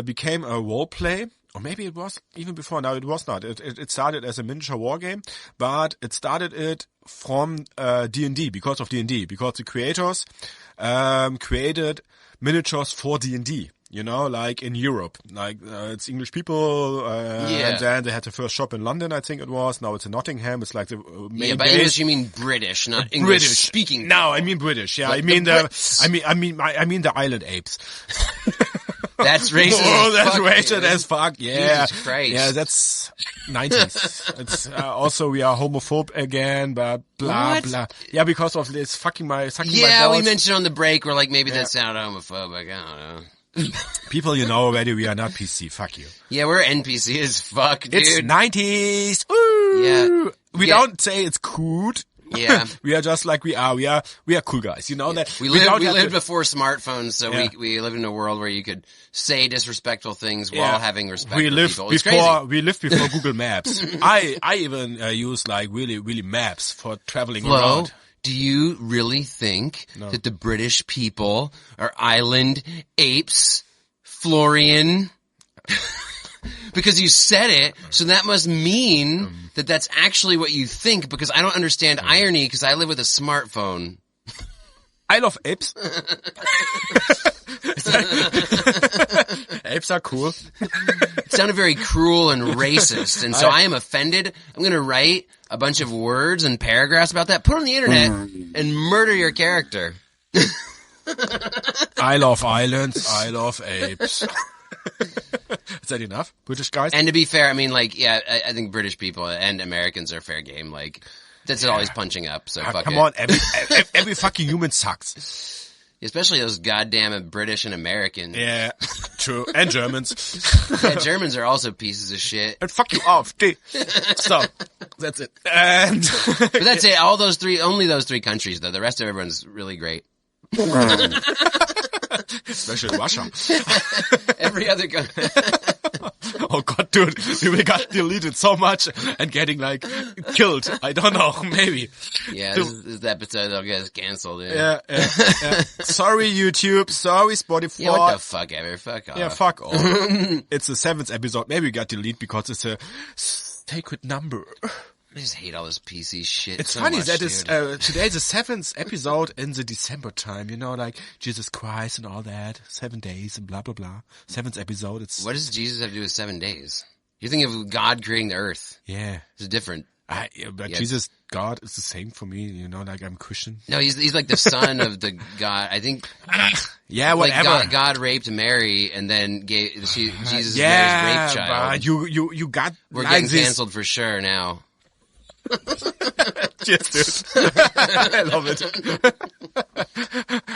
became a role play. Or maybe it was even before. No, it was not. It started as a miniature war game, but it started it from D&D, because of D&D, because the creators created miniatures for D&D. You know, like in Europe, like it's English people, and then they had the first shop in London, I think it was. Now it's in Nottingham. It's like the main by base. English you mean British, not English speaking. No, I mean British. Yeah, like I mean the I mean the island apes. That's racist. Oh, that's fuck, racist dude. as fuck. Yeah, Jesus Christ. Yeah, that's 90s. It's also we are homophobe again, but blah blah. Yeah, because of this sucking my balls. We mentioned on the break. We're like, maybe that sounded homophobic. I don't know. People, you know already, we are not PC. Fuck you. Yeah, we're NPC as fuck, dude. It's 90s. Woo! Yeah. We don't say it's crude. Yeah. We are just like we are. We are cool guys. You know that we lived before smartphones, so we lived in a world where you could say disrespectful things while having respect for people. We lived before Google Maps. I even use like really maps for traveling Flo, around. do you really think that the British people are island apes, Florian? Because you said it, so that must mean that that's actually what you think, because I don't understand irony because I live with a smartphone. I love apes. Apes are cool. It sounded very cruel and racist, and so I am offended. I'm going to write a bunch of words and paragraphs about that, put it on the internet, and murder your character. I love islands. I love apes. Is that enough, British guys? And to be fair, I mean, like, I think British people and Americans are fair game. Like, that's always punching up. So fuck come it. on, every fucking human sucks. Especially those goddamn British and Americans. Yeah, true. And Germans. Yeah, Germans are also pieces of shit. And fuck you off. So, that's it. And But that's it. Only those three countries, though. The rest of everyone's really great. especially Russia. Every other country. Oh god, dude, we got deleted so much and getting like killed. I don't know, maybe. Yeah, this episode will get us canceled. Yeah. Sorry YouTube, sorry Spotify. Yeah, what the fuck ever, fuck off. Yeah, fuck off. It's the 7th episode. Maybe we got deleted because it's a sacred number. I just hate all this PC shit. It's so funny much, that dude. it's today's the 7th episode in the December time. You know, like Jesus Christ and all that. 7 days and blah blah blah. 7th episode. It's What does Jesus have to do with 7 days? You think of God creating the earth. yeah. It's different. But Yeah. Jesus, God is the same for me. You know, like I'm Christian. No, he's like the son of the God. I think Yeah, like whatever. God raped Mary and then gave Jesus yeah, Mary's rape child. but you got We're like getting this. canceled for sure now. Cheers, dude. I love it.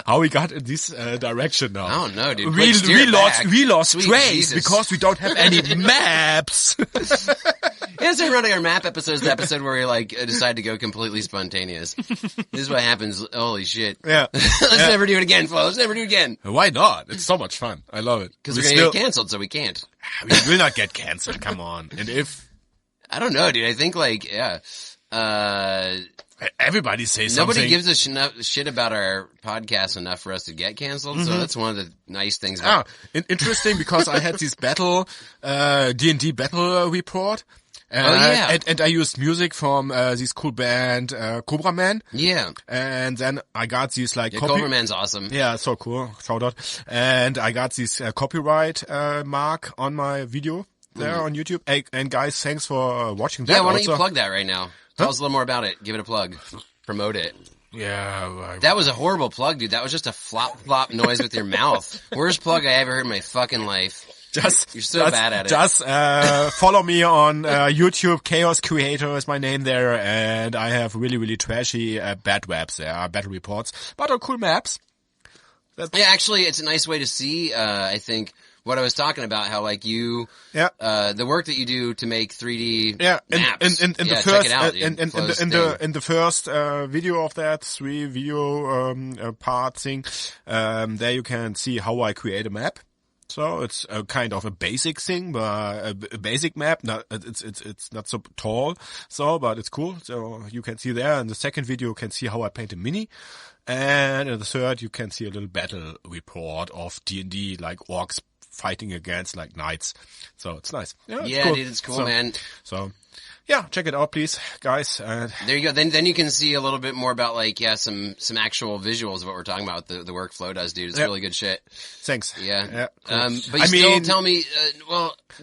How we got in this direction now? I don't know, dude. We Steer it back. lost Sweet trace Jesus. because we don't have any maps. Yeah, it's running our map episodes, the episode where we like decide to go completely spontaneous. This is what happens. Holy shit. Yeah. Let's never do it again, Flo. Let's never do it again. Why not? It's so much fun. I love it. Because we're going to get canceled, so we can't. We will not get canceled. Come on. And if I don't know, dude. I think like, everybody says something. nobody gives a shit about our podcast enough for us to get canceled. So that's one of the nice things about Interesting because I had this battle, D&D battle report. yeah. And I used music from this cool band, Cobra Man. Yeah. And then I got this like Yeah, Cobra Man's awesome. Yeah, so cool. Shout out. And I got this copyright mark on my video there on YouTube. And guys, thanks for watching that. Yeah, why don't also. you plug that right now? Tell us a little more about it. Give it a plug. Promote it. Yeah. That was a horrible plug, dude. That was just a flop flop noise with your mouth. Worst plug I ever heard in my fucking life. You're so bad at it. Just follow me on YouTube. Chaos Creator is my name there, and I have really, really trashy bad webs there, battle reports, but are cool maps. Yeah, actually, it's a nice way to see, I think, what I was talking about, how like you, the work that you do to make 3D maps. In Yeah, the check first it out, dude. Flo's thing. in the first video of that 3 video part thing, there you can see how I create a map. So it's a kind of a basic thing, but a basic map. Not it's not so tall, but it's cool. So you can see there. In the second video, you can see how I paint a mini, and in the third, you can see a little battle report of D&D, like orcs fighting against like knights. So it's nice. Yeah, it's cool. Dude, it's cool, man. So. Yeah, check it out, please, guys. There you go. Then you can see a little bit more about like, some actual visuals of what we're talking about. The work Flo does, dude. It's really good shit. Thanks. Yeah. Cool. But tell me,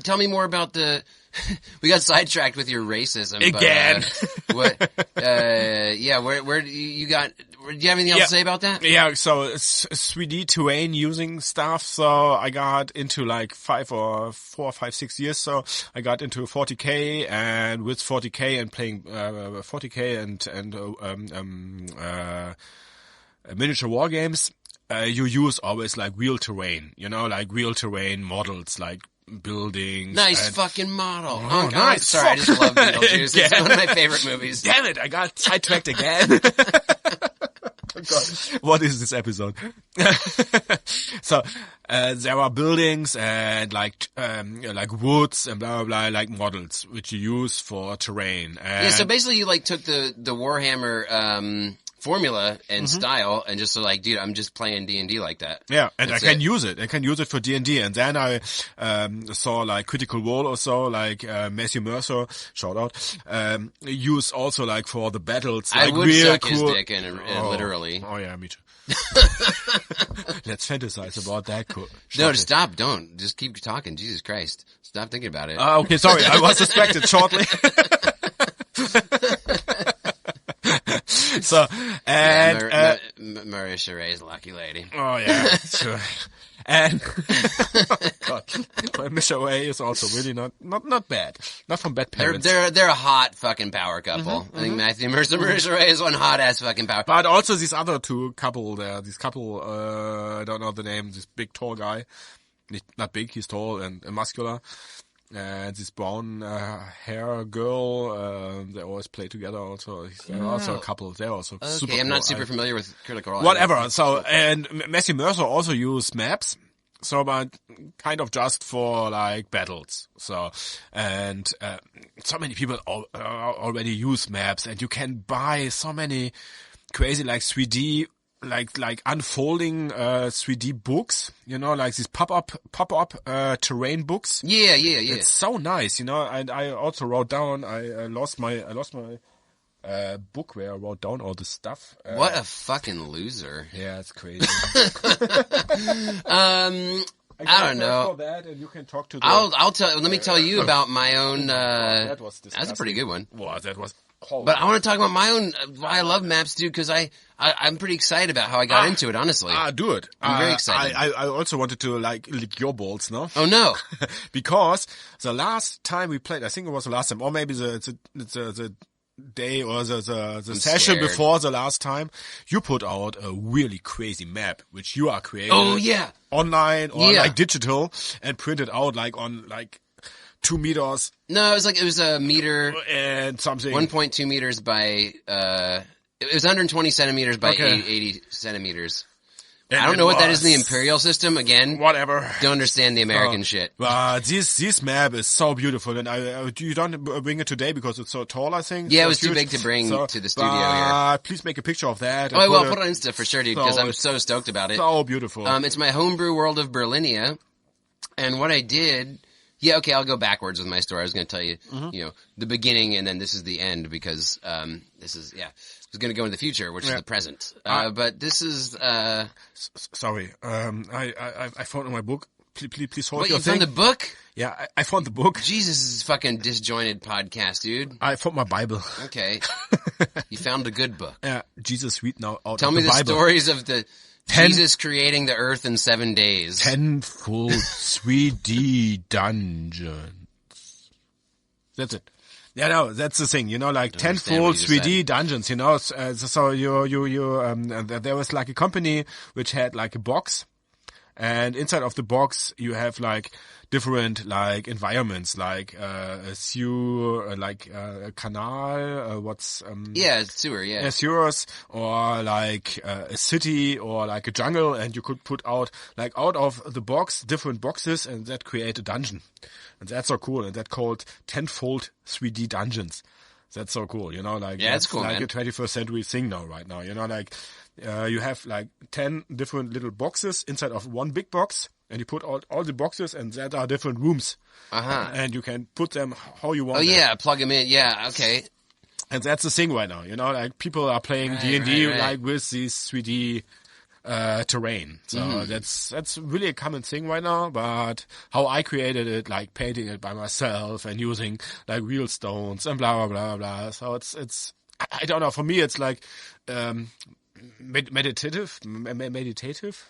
tell me more about the, we got sidetracked with your racism. Again. But, where do you got, do you have anything else to say about that? Yeah, so it's 3D terrain using stuff. So I got into like 4 or 5, 6 years. So I got into 40K, and with 40K and playing 40K and miniature war games, you use always like real terrain, like real terrain models, like buildings. Nice fucking model. Oh, nice. Sorry, I just love Beetlejuice. It's one of my favorite movies. Damn it, I got sidetracked again. Oh God. What is this episode? So, there are buildings and like woods and blah, blah, blah, like models, which you use for terrain. And So basically you like took the Warhammer, formula and style and just like, dude, I'm just playing D&D like that. Yeah, and That's I can use it. I can use it for D&D. And then I saw like Critical Role or so, like Matthew Mercer, shout out, use also like for the battles. Like I would real suck his cool. dick in literally. Oh yeah, me too. Let's fantasize about that. No, stop. Don't. Just keep talking. Jesus Christ. Stop thinking about it. Okay, sorry. I was distracted shortly. So, and Maria Sheree's lucky lady. oh yeah, sure. And God, my Miss Away is also really not bad. Not from bad parents. They're a hot fucking power couple. I think Matthew Mercer is one hot ass fucking power. But also these other two couple there. This couple, I don't know the name. This big tall guy, not big, he's tall and muscular. This brown hair girl, they always play together. Also, they're also a couple. They're also super. I'm cool. not super familiar with Critical Role. Whatever. So, and Matthew Mercer also use maps. So, but kind of just for like battles. So, and so many people already use maps, and you can buy so many crazy like 3D. Like unfolding 3D books, you know, like these pop-up terrain books. Yeah. It's so nice, you know. And I also wrote down. I lost my book where I wrote down all this stuff. What a fucking loser. Yeah, it's crazy. I don't know. For that, and you can talk to. I'll tell. Let me tell you about my own. That was disgusting. That's a pretty good one. Well, that was. Horrible. But I want to talk about my own. Why I love maps, dude. Because I'm pretty excited about how I got into it. Honestly, do it. I'm very excited. I also wanted to like lick your balls, no? Oh no! Because the last time we played, I think it was the last time, or maybe the day or the session scared. before the last time, you put out a really crazy map which you are creating. Oh yeah, online or like digital and printed out like on like 2 meters. No, it was a meter and something. 1.2 meters by it was 120 centimeters by 80 centimeters. I don't know what that is in the imperial system. Again, whatever. Don't understand the American shit. This map is so beautiful, and you don't bring it today because it's so tall. I think. Yeah, so it was too big to bring to the studio here. Please make a picture of that. Oh, well, put it on Insta for sure, dude, because I'm so stoked about it. So beautiful. It's my homebrew world of Berlinia, and what I did. Yeah, okay, I'll go backwards with my story. I was going to tell you, you know, the beginning, and then this is the end because this is I was going to go into the future, which is the present. But this is sorry. I found in my book. Please hold what, your you thing. found the book? Yeah, I found the book. Jesus, this is fucking disjointed podcast, dude. I found my Bible. Okay, you found a good book. Yeah, Jesus read now out Tell of me the the Bible. stories of the Jesus creating the earth in 7 days. 10 full 3D dungeons. That's it. Yeah, no, that's the thing, you know, like 10 full 3D dungeons, you know. So there was like a company which had like a box, and inside of the box you have like different like environments, like a sewer, like a canal, sewer, sewers, or like a city, or like a jungle, and you could put out like out of the box different boxes, and that create a dungeon, and that's so cool, and that's called 10-fold 3D dungeons. That's so cool, you know, like that's cool, like man. a 21st century thing now, right now, you know, like you have like 10 different little boxes inside of one big box. And you put all the boxes, and that are different rooms. And you can put them how you want. Oh, yeah, plug them in. Yeah, okay. And that's the thing right now. You know, like people are playing D&D like with this 3D terrain. So that's really a common thing right now. But how I created it, like painting it by myself and using like real stones and blah, blah, blah, blah. So it's I don't know. For me, it's like meditative.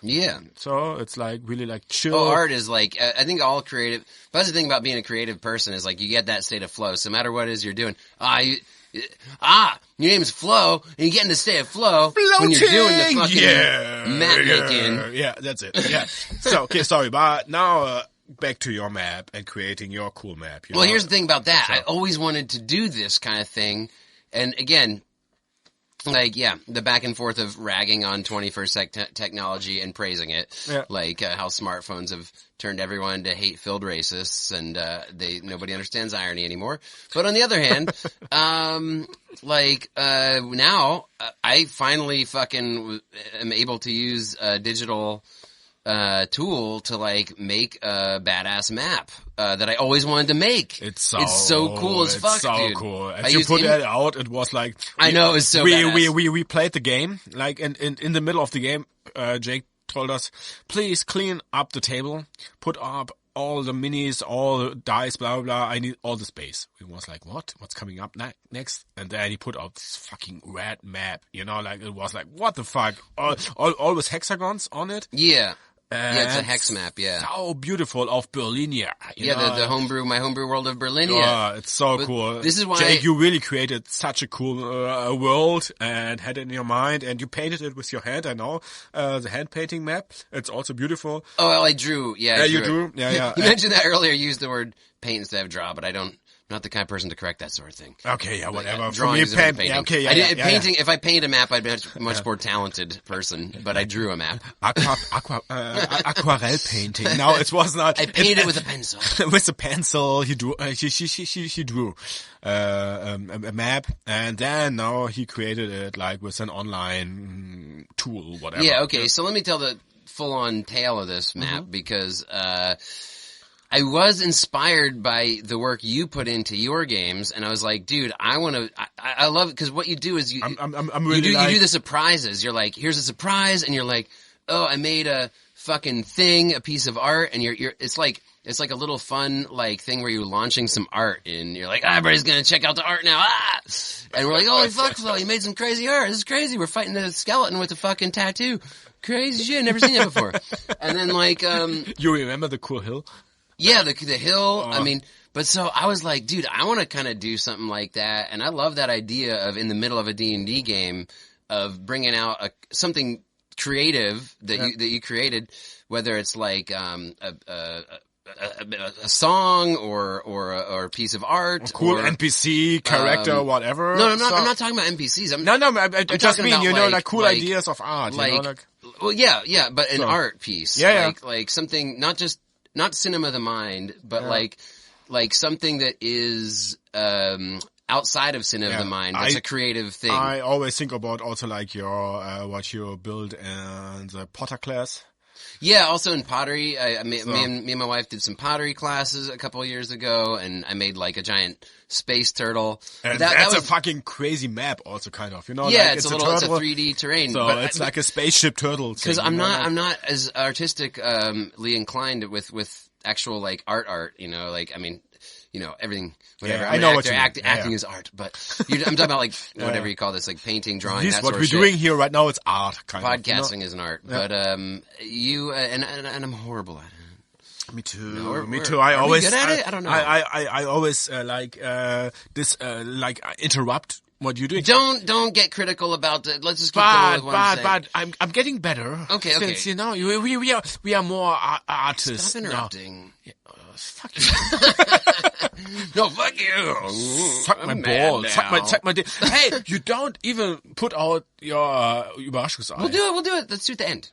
Yeah. So it's like really like chill. Oh, art is like, I think all creative, that's the thing about being a creative person is like you get that state of flow. So no matter what it is you're doing, your name is Flo, and you get in the state of flow when you're doing the fucking map making. Yeah, that's it. Yeah. So, okay, sorry, but now, back to your map and creating your cool map. Well, here's the thing about that. I always wanted to do this kind of thing. And again, like, the back and forth of ragging on 21st technology and praising it. Yeah. Like, how smartphones have turned everyone into hate-filled racists and, nobody understands irony anymore. But on the other hand, now, I finally fucking am able to use a digital, tool to like make a badass map that I always wanted to make. It's so cool as fuck, so dude. Cool. As you put that out, it was like I know it was so badass. We played the game like and in the middle of the game, Jake told us, please clean up the table, put up all the minis, all the dice, blah blah blah. I need all the space. We was like, what? What's coming up next? And then he put out this fucking red map. You know, like it was like, what the fuck? All with hexagons on it. Yeah. Yeah, it's a hex map, yeah. So beautiful of Berlinia. The homebrew, my homebrew world of Berlinia. Yeah, it's so cool. This is why Jake, you really created such a cool world and had it in your mind, and you painted it with your hand. I know the hand painting map. It's also beautiful. Oh, well, I drew. Yeah, you drew. Yeah. You mentioned that earlier. You used the word paint instead of draw, but I'm not the kind of person to correct that sort of thing. Okay, yeah, whatever. Drawing is painting. painting. Yeah, okay, yeah, painting. Yeah. If I paint a map, I'd be a much more talented person. But I drew a map. Aquarelle painting. No, it was not. I painted with a pencil. With a pencil, he drew. She drew a map, and then now he created it like with an online tool, whatever. Yeah. Okay. So let me tell the full-on tale of this map because. I was inspired by the work you put into your games, and I was like, dude, I love it, because what you do is you do the surprises. You're like, here's a surprise, and you're like, oh, I made a fucking thing, a piece of art, and it's like a little fun, like, thing where you're launching some art, and you're like, everybody's gonna check out the art now, and we're like, holy fuck, Flo, you made some crazy art, this is crazy, we're fighting the skeleton with a fucking tattoo. Crazy shit, never seen that before. And then, like, you remember the cool hill? Yeah, the hill. I mean, but so I was like, dude, I want to kind of do something like that, and I love that idea of in the middle of a D&D game of bringing out something creative that you created, whether it's like a song or a piece of art, a cool NPC character, whatever. No, I'm not talking about NPCs. I just mean about, like cool ideas of art. Well, yeah, but an art piece, like something not cinema of the mind, but like something that is outside of cinema of the mind. That's a creative thing. I always think about also like your what you build in the Potter class. Yeah, also in pottery. Me and my wife did some pottery classes a couple of years ago, and I made like a giant space turtle. And that's a fucking crazy map, also kind of. Yeah, like it's a 3D terrain. So but it's like a spaceship turtle. Because I'm not as artistically inclined with actual like art. Like I mean. Everything, whatever. Yeah, I know what you mean. Acting is art, but I'm talking about like whatever you call this, like painting, drawing, this that what sort we're of shit. doing here right now, it's art, kind of. Podcasting is an art, but you and I'm horrible at it. Me too. No, Me too. I always good at it? I don't know. I always interrupt what you're doing. Don't get critical about it. Let's just keep going with what I'm saying. But I'm getting better. Okay. Since we are more artists. Stop interrupting. No. Fuck you. No, fuck you. Suck my balls. Suck my dick. Hey, you don't even put out your Überraschungsei. We'll do it. Let's do it at the end.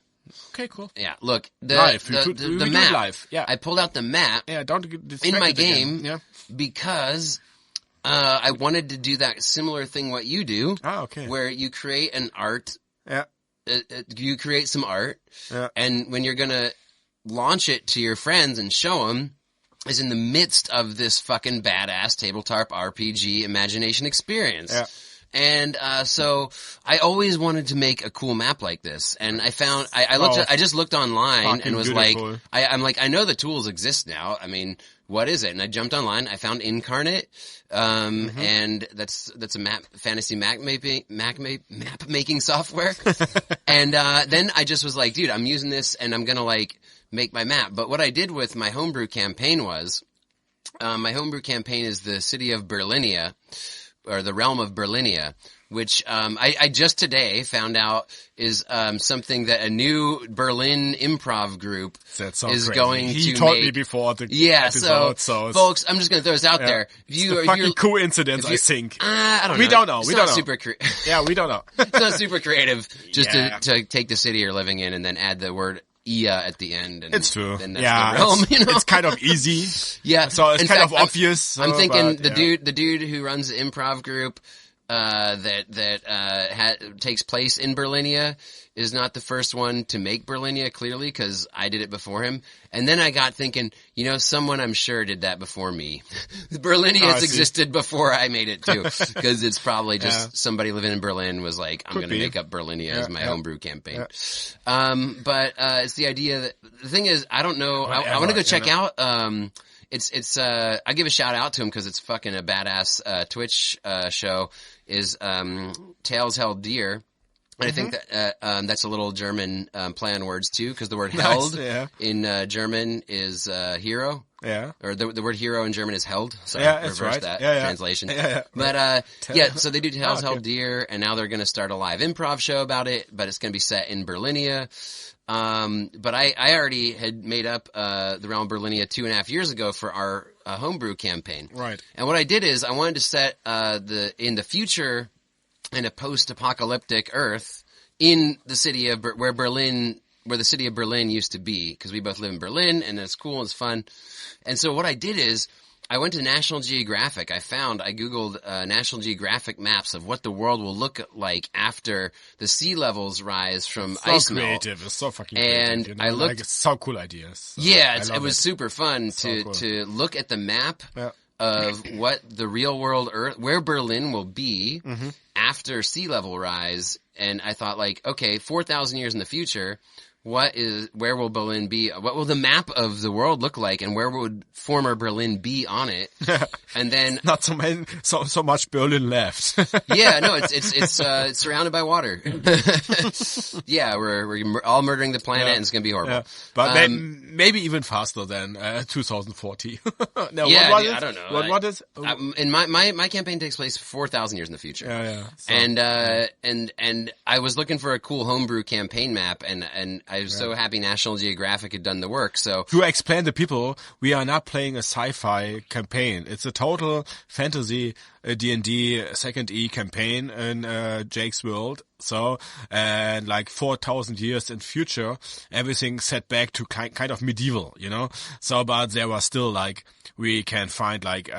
Okay, cool. Yeah, look, the map. Live. Yeah. I pulled out the map in my game because I wanted to do that similar thing what you do. Ah, okay. Where you create an art. Yeah. You create some art. Yeah. And when you're going to launch it to your friends and show them, is in the midst of this fucking badass tabletop RPG imagination experience. Yeah. And so I always wanted to make a cool map like this, and I found I just looked online and was beautiful. like I know the tools exist now. I mean, what is it? And I jumped online. I found Incarnate, and that's a fantasy map making software. And then I just was like, dude, I'm using this, and I'm gonna like make my map. But what I did with my homebrew campaign was, my homebrew campaign is the city of Berlinia, or the realm of Berlinia, which I just today found out is something that a new Berlin improv group is crazy. going he to told make. me before the episode. So folks, I'm just going to throw this out there. It's a fucking coincidence, I think. I don't know. We don't know. We don't know. Yeah, we don't know. It's not super creative just to take the city you're living in and then add the word Ia at the end. And it's true. Then that's the realm, it's kind of easy. Yeah. So it's kind of obvious. I'm thinking the dude who runs the improv group, that takes place in Berlinia is not the first one to make Berlinia, clearly, because I did it before him. And then I got thinking, someone I'm sure did that before me. Berlinia has existed before I made it too, because it's probably just somebody living in Berlin was like, I'm going to make up Berlinia as my homebrew campaign. Yeah. But it's the idea that the thing is, I don't know. I want to go check out. It's I give a shout out to him because it's fucking a badass Twitch show. Is Tales Held Dear. And I think that that's a little German play on words too, because the word held in German is hero. Yeah. Or the word hero in German is held. So that's reverse right. that Yeah. translation. Yeah. But so they do Hell's Held Deer, and now they're going to start a live improv show about it, but it's going to be set in Berlinia. But I already had made up the realm of Berlinia 2.5 years ago for our homebrew campaign. Right. And what I did is I wanted to set in the future in a post-apocalyptic Earth in the city of where the city of Berlin used to be, because we both live in Berlin, and it's cool, it's fun. And so what I did is I went to National Geographic. I Googled National Geographic maps of what the world will look like after the sea levels rise from ice melt. Creative. It's so fucking And creative. I looked, like, it's so cool ideas. So yeah, it was super fun cool. to look at the map of what the real world Earth, where Berlin will be after sea level rise. And I thought, like, okay, 4,000 years in the future, where will Berlin be? What will the map of the world look like, and where would former Berlin be on it? And then not so much Berlin left. Yeah, no, it's surrounded by water. Yeah, we're all murdering the planet, and it's gonna be horrible. Yeah. But maybe even faster than 2040. No, yeah, I don't know. What is? And my campaign takes place 4,000 years in the future. Yeah. So. And I was looking for a cool homebrew campaign map, and I was so happy National Geographic had done the work. So to explain to people, we are not playing a sci-fi campaign. It's a total fantasy D&D second E campaign in Jake's world. So, and like 4,000 years in future, everything set back to kind of medieval, you know? So, but there was still like, we can find like,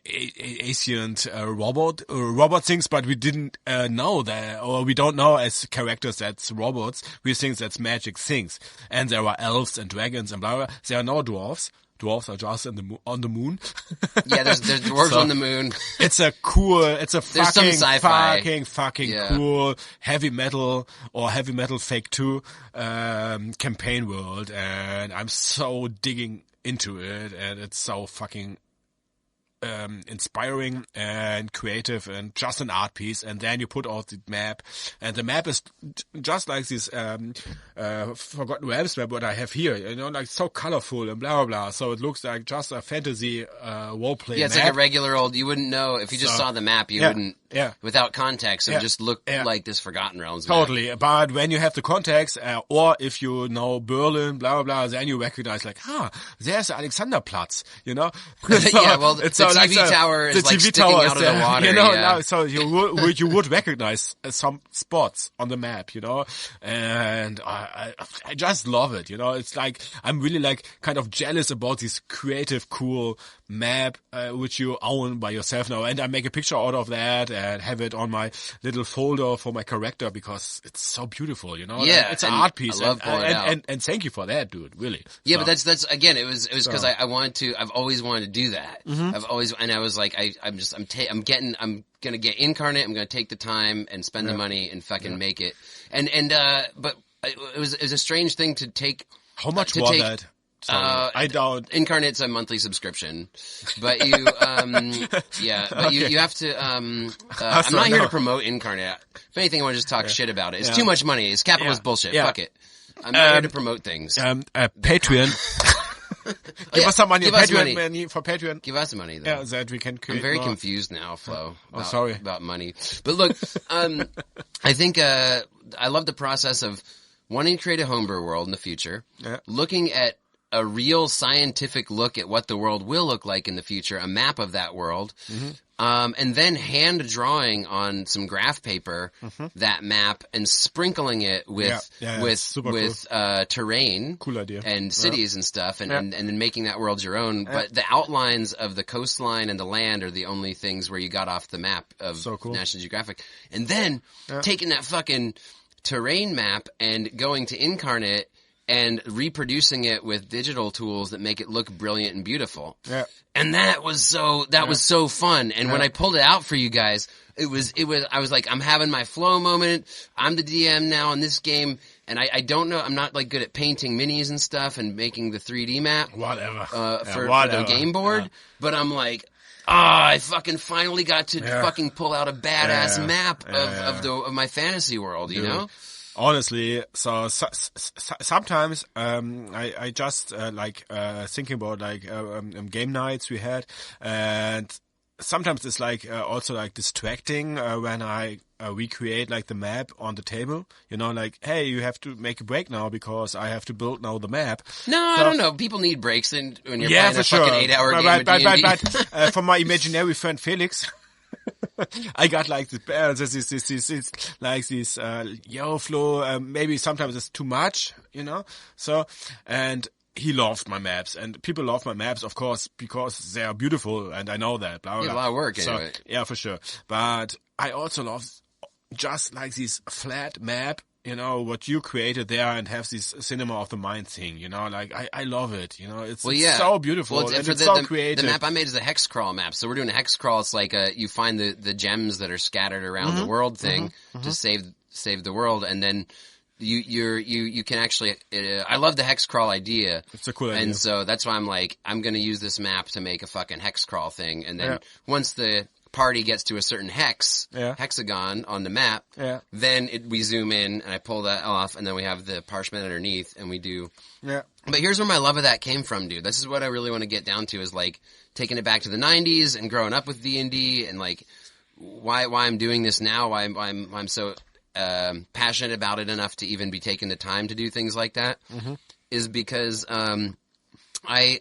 ancient, robot things, but we didn't, know that, or we don't know as characters that's robots. We think that's magic things. And there are elves and dragons and blah, blah. There are no dwarves. Dwarves are just on the moon. Yeah, there's dwarves on the moon. It's a fucking cool heavy metal or heavy metal fake 2 campaign world, and I'm so digging into it, and it's so fucking inspiring and creative and just an art piece. And then you put out the map, and the map is just like this Forgotten Realms map what I have here, you know, like so colorful and blah blah blah. So it looks like just a fantasy role-playing it's map. like a regular old, you wouldn't know if you just saw the map, you wouldn't without context, it would just look like this Forgotten Realms map. Totally. But when you have the context, or if you know Berlin, blah blah blah, then you recognize like, there's Alexanderplatz, you know. So yeah, well, it's the TV tower is like sticking out of the water. You know, yeah. so you would recognize some spots on the map, you know, and I just love it, you know. It's like, I'm really like kind of jealous about this creative, cool map, which you own by yourself now. And I make a picture out of that and have it on my little folder for my character because it's so beautiful, you know. Yeah. It's an art piece. I love pulling it out. And thank you for that, dude, really. Yeah, so. but that's again, it was because I've always wanted to do that. And I was like, I'm gonna get incarnate. I'm gonna take the time and spend the money and fucking make it. But it was a strange thing to take. How much was that? Sorry, I don't. Incarnate's a monthly subscription, but you, you have to. I'm not here to promote Incarnate. If anything, I want to just talk shit about it. It's too much money. It's capitalist bullshit. Yeah. Fuck it. I'm not here to promote things. Patreon. Give us some money. Give us money. For Patreon. Give us money, though. Yeah, that we can create. I'm very more. confused now, Flo. Sorry. About money. But look, I think I love the process of wanting to create a homebrew world in the future, looking at a real scientific look at what the world will look like in the future, a map of that world, and then hand drawing on some graph paper that map and sprinkling it with terrain, cool idea, and cities and stuff, and then making that world your own. But the outlines of the coastline and the land are the only things where you got off the map of National Geographic, and then taking that fucking terrain map and going to Incarnate and reproducing it with digital tools that make it look brilliant and beautiful. Yeah. And that was so fun. And when I pulled it out for you guys, I was like, I'm having my flow moment. I'm the DM now in this game. And I don't know, I'm not like good at painting minis and stuff and making the 3D map. Whatever. For the game board. But I'm like, I fucking finally got to fucking pull out a badass map of my fantasy world, you know? Honestly, so sometimes I just thinking about game nights we had, and sometimes it's also like distracting when I recreate like the map on the table. You know, like, hey, you have to make a break now because I have to build now the map. No, I don't know. People need breaks when you're playing a fucking 8-hour game of D&D. But from my imaginary friend Felix, I got like this Jake Flo. Maybe sometimes it's too much, you know. So and he loved my maps, and people love my maps, of course, because they are beautiful, and I know that. Blah, blah, blah. A lot of work anyway. So, yeah, for sure. But I also love just like this flat map, you know, what you created there, and have this cinema of the mind thing, you know, like I love it, you know, it's so beautiful, and it's so creative. The map I made is a hex crawl map, so we're doing a hex crawl. It's like you find the gems that are scattered around the world thing to save the world, and then you can actually. I love the hex crawl idea. It's a cool idea, and so that's why I'm like, I'm gonna use this map to make a fucking hex crawl thing, and then once the party gets to a certain hexagon on the map, then we zoom in and I pull that off, and then we have the parchment underneath, and we do. Yeah. But here's where my love of that came from, dude. This is what I really want to get down to, is like taking it back to the 90s and growing up with D&D, and like why I'm doing this now, why I'm so passionate about it enough to even be taking the time to do things like that, is because I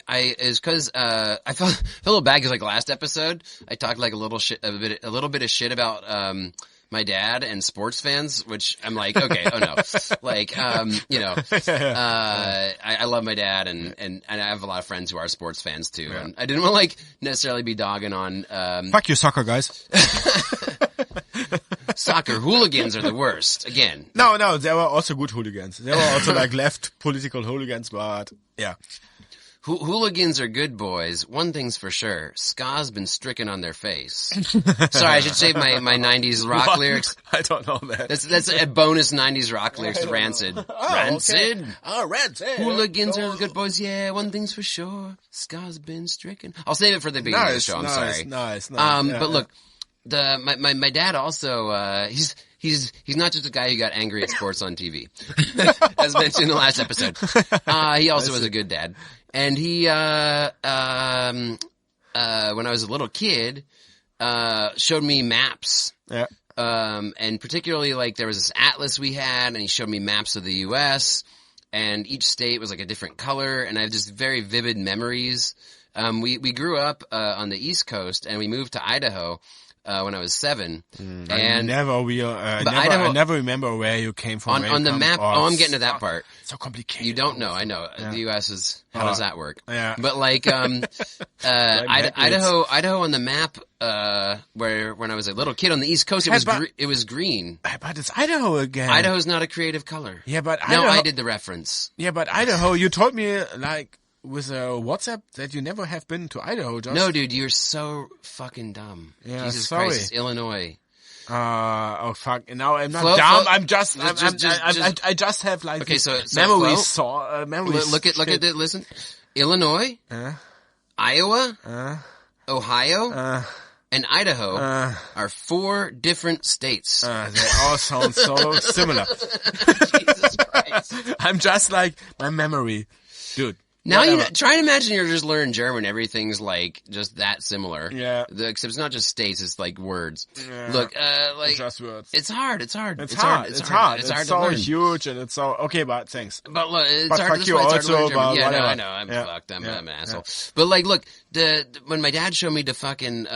felt a little bad because like last episode I talked like a little bit of shit about my dad and sports fans, which I'm like, okay, oh no, like you know, I love my dad, and I have a lot of friends who are sports fans too, and I didn't want to like necessarily be dogging on fuck you soccer guys. Soccer hooligans are the worst. Again, no, there were also good hooligans. There were also like left political hooligans, but yeah. Hooligans are good boys. One thing's for sure. Ska's been stricken on their face. Sorry, I should save my 90s rock lyrics. I don't know that. That's a bonus 90s rock lyrics to Rancid. Rancid? Okay. Oh, Rancid. Hooligans are good boys. Yeah, one thing's for sure. Ska's been stricken. I'll save it for the beginning of the show. I'm sorry. Nice. But look, my dad also, he's not just a guy who got angry at sports on TV, as mentioned in the last episode. He also was a good dad. And he, when I was a little kid, showed me maps. Yeah. And particularly like there was this atlas we had, and he showed me maps of the U.S., and each state was like a different color, and I have just very vivid memories. We grew up, on the East Coast, and we moved to Idaho. When I was 7, and I never remember where you came from. On the map. I'm getting to that part. So complicated. You don't know. I know. Yeah. The U.S. is. How does that work? Yeah. But like, Idaho on the map, where when I was a little kid on the East Coast, it was green. But it's Idaho again. Idaho's not a creative color. Yeah, but Idaho. No, I did the reference. Yeah, but Idaho. You told me like with a WhatsApp that you never have been to Idaho. No, dude, you're so fucking dumb. Yeah, Jesus sorry. Christ, it's Illinois. Oh fuck! Now I'm not dumb. I'm just. I just have like. Okay, so memories. Memories. Look at it. Listen, Illinois, Iowa, Ohio, and Idaho are 4 different states. They all sound so similar. Jesus Christ! I'm just like my memory, dude. Now try and imagine you're just learning German. Everything's like just that similar. Yeah. Except it's not just states. It's like words. Yeah. Look, like just words. It's hard. It's hard. It's hard It's to learn. so huge, and it's so okay. But thanks. But look, it's but hard. Fuck you also. Hard to learn Yeah, no, I know. I'm fucked. I'm an asshole. Yeah. But like, look, when my dad showed me the fucking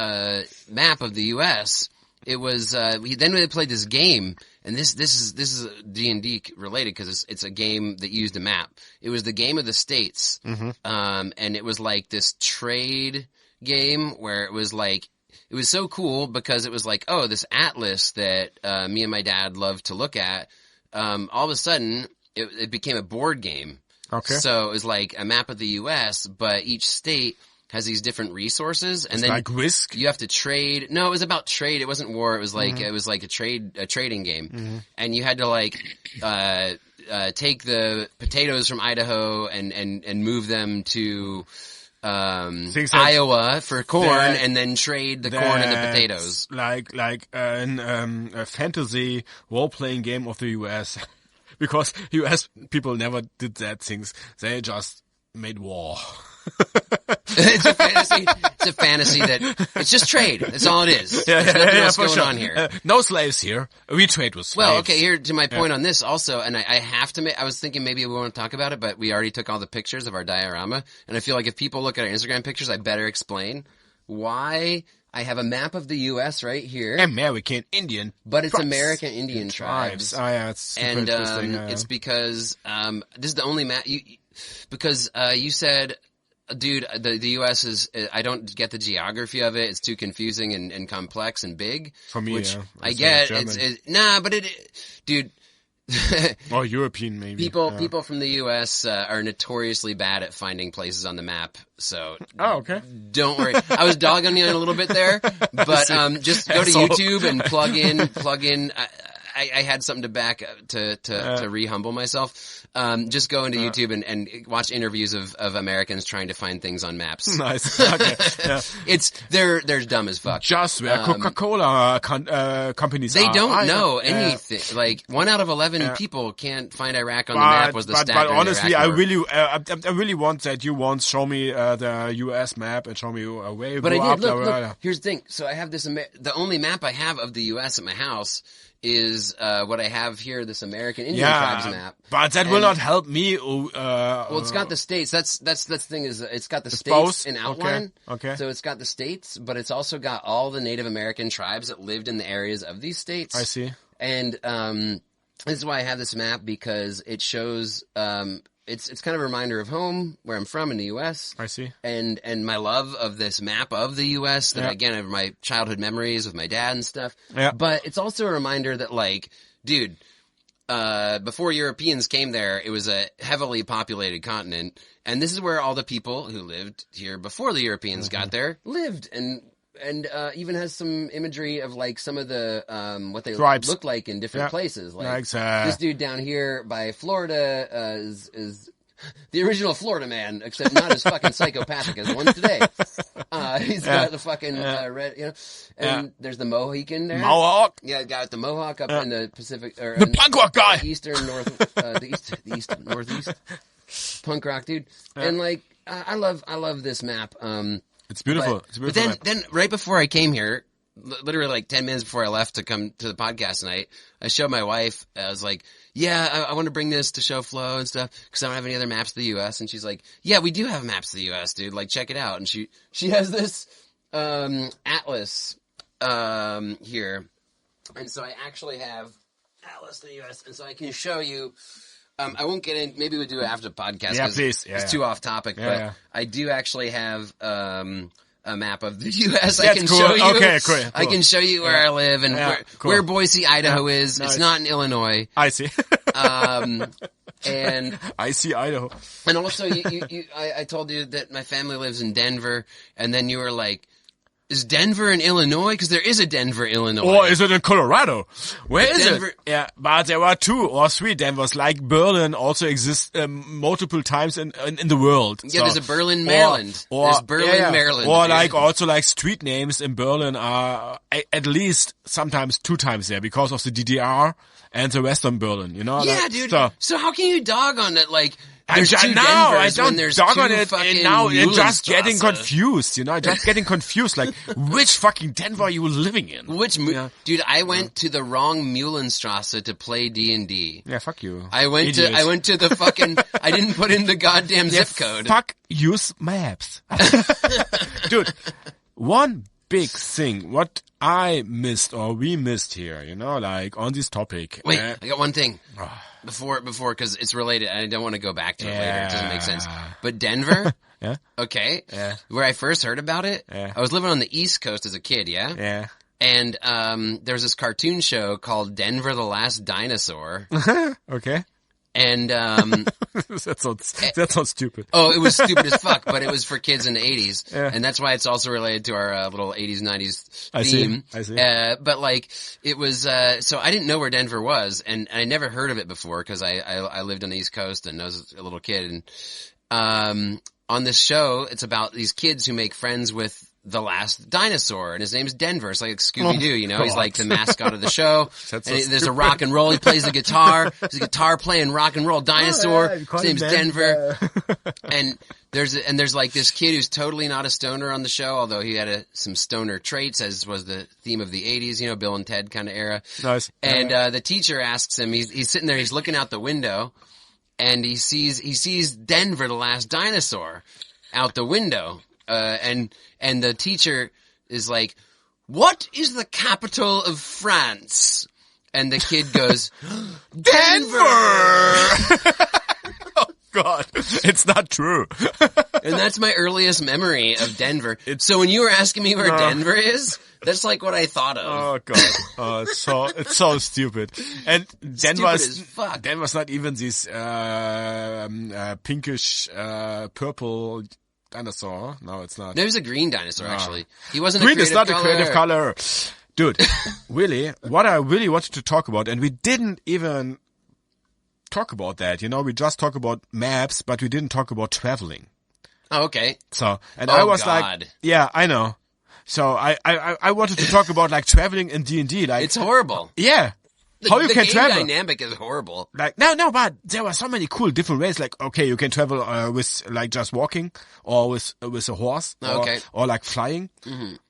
map of the U.S., it was then we played this game. And this is D&D related because it's a game that used a map. It was the game of the states, and it was like this trade game where it was so cool because it was like, oh, this atlas that me and my dad loved to look at. All of a sudden, it became a board game. Okay. So it was like a map of the U.S., but each state has these different resources, and then like Risk. You have to trade. No, it was about trade. It wasn't war. It was like it was like a trading game, and you had to like take the potatoes from Idaho and move them to Things that- Iowa for corn that- and then trade the corn and the That's potatoes. like a fantasy role-playing game of the US. Because US people never did that things. They just made war. It's a fantasy. It's a fantasy that it's just trade. That's all it is. There's nothing else for going sure. on here. No slaves here. We trade with slaves. Well, okay, here to my point on this also, and I have to I was thinking maybe we want to talk about it, but we already took all the pictures of our diorama, and I feel like if people look at our Instagram pictures, I better explain why I have a map of the U.S. right here, American Indian but it's tribes. American Indian tribes. Oh yeah, it's super And interesting. it's because this is the only map because you said, dude, the U.S. is I don't get the geography of it. It's too confusing and complex and big. For me, which yeah. I It's get. like German. Nah, but dude. Or European maybe. People from the U.S. Are notoriously bad at finding places on the map. So okay. don't worry. I was dogging you on a little bit there, but just go to YouTube and plug in. I had something to back to re-humble myself. Just go into YouTube and watch interviews of Americans trying to find things on maps. Nice. Okay. Yeah. They're dumb as fuck. Just where Coca-Cola companies They are. don't know Yeah. anything. Like 1 out of 11 people can't find Iraq on the map. Was the stat? But during the honestly, Iraq I War. really want that you once show me the U.S. map and show me where you But grew I up. did. Look. Here's the thing. So I have this. The only map I have of the U.S. at my house is what I have here. This American Indian tribes map. But that will not help me. Well, it's got the states. That's the thing is it's got the states both? in outline. Okay. So it's got the states, but it's also got all the Native American tribes that lived in the areas of these states. I see. And this is why I have this map because it shows. It's kind of a reminder of home, where I'm from in the U.S. I see. And my love of this map of the U.S. that again are my childhood memories with my dad and stuff. Yeah. But it's also a reminder that like, dude, before Europeans came there, it was a heavily populated continent, and this is where all the people who lived here before the Europeans got there lived, and even has some imagery of like some of the what they Tribes. look like in different places. Like Exactly. this dude down here by Florida is the original Florida man, except not as fucking psychopathic as one today. He's got the fucking red, you know. And there's the Mohican there. Mohawk. Yeah, got the Mohawk up in the Pacific, or The in punk rock guy. Eastern North, the east northeast punk rock dude. And like, I love this map. It's beautiful. But, It's a beautiful. but then right before I came here, literally like 10 minutes before I left to come to the podcast tonight, I showed my wife. I was like, yeah, I want to bring this to show Flo and stuff because I don't have any other maps of the U.S. And she's like, yeah, we do have maps of the U.S., dude. Like, check it out. And she has this atlas here. And so I actually have atlas of the U.S. And so I can show you. I won't get in. Maybe we'll do it after the podcast. Yeah, please. Yeah, it's too off topic. Yeah, but yeah. I do actually have a map of the U.S. I That's can cool. show you. Okay, cool. I can show you where I live and where Boise, Idaho is. Nice. It's not in Illinois. I see. And I see Idaho. and also I told you that my family lives in Denver, and then you were like, is Denver in Illinois? Because there is a Denver, Illinois. Or is it in Colorado? Where is Denver- it? Yeah, but there are 2 or 3 Denvers. Like Berlin also exists multiple times in the world. Yeah, there's a Berlin, Maryland. There's Berlin, Maryland. Or like also like street names in Berlin are at least sometimes 2 times there because of the DDR and the Western Berlin. You know? Yeah, like, dude. So, So how can you dog on it? Like, there's I 2 now I Denvers when don't there's dog 2 on it, fucking and now you're just Muhlenstrasse. getting confused. You know, just getting confused. Like, which fucking Denver are you living in? Dude, I went to the wrong Muhlenstrasse to play D&D. Yeah, fuck you. I went to the fucking, I didn't put in the goddamn zip code. Fuck, use maps. Dude, one big thing, what I missed or we missed here, you know, like on this topic. Wait, I got one thing. Before, cause it's related. I don't want to go back to it later. It doesn't make sense. But Denver, Yeah. okay, Yeah. where I first heard about it, Yeah. I was living on the East Coast as a kid, yeah? Yeah. And, there was this cartoon show called Denver the Last Dinosaur. Okay. And, that sounds stupid. oh, it was stupid as fuck, but it was for kids in the 80s. Yeah. And that's why it's also related to our little 80s, 90s I see. theme. I see. But like, it was, so I didn't know where Denver was, and I never heard of it before, cause I lived on the East Coast and I was a little kid, and, on this show, it's about these kids who make friends with the last dinosaur, and his name's Denver. It's like Scooby-Doo, you know? He's like the mascot of the show. And there's a rock and roll. He plays the guitar. There's a guitar playing rock and roll dinosaur. His name's Denver. And there's like this kid who's totally not a stoner on the show, although he had some stoner traits, as was the theme of the 80s, you know, Bill and Ted kind of era. Nice. And the teacher asks him, he's sitting there, he's looking out the window, and he sees Denver, the last dinosaur, out the window. And the teacher is like, "What is the capital of France?" And the kid goes, "Denver!" Oh God, it's not true. And that's my earliest memory of Denver. So when you were asking me where Denver is, that's like what I thought of. Oh God, it's so stupid. And As fuck. Denver's not even this pinkish purple dinosaur. No, it's not. There's a green dinosaur, actually. He wasn't Green a is creative not a creative color. Dude, really, what I really wanted to talk about, and we didn't even talk about that, you know, we just talk about maps, but we didn't talk about traveling. Oh, okay. So, and I was like, yeah, I know. So I wanted to talk about like traveling in D&D, like. It's horrible. Yeah. How you can travel? The game dynamic is horrible. Like, no, but there were so many cool different ways. Like, okay, you can travel, with like just walking, or with a horse, or like flying,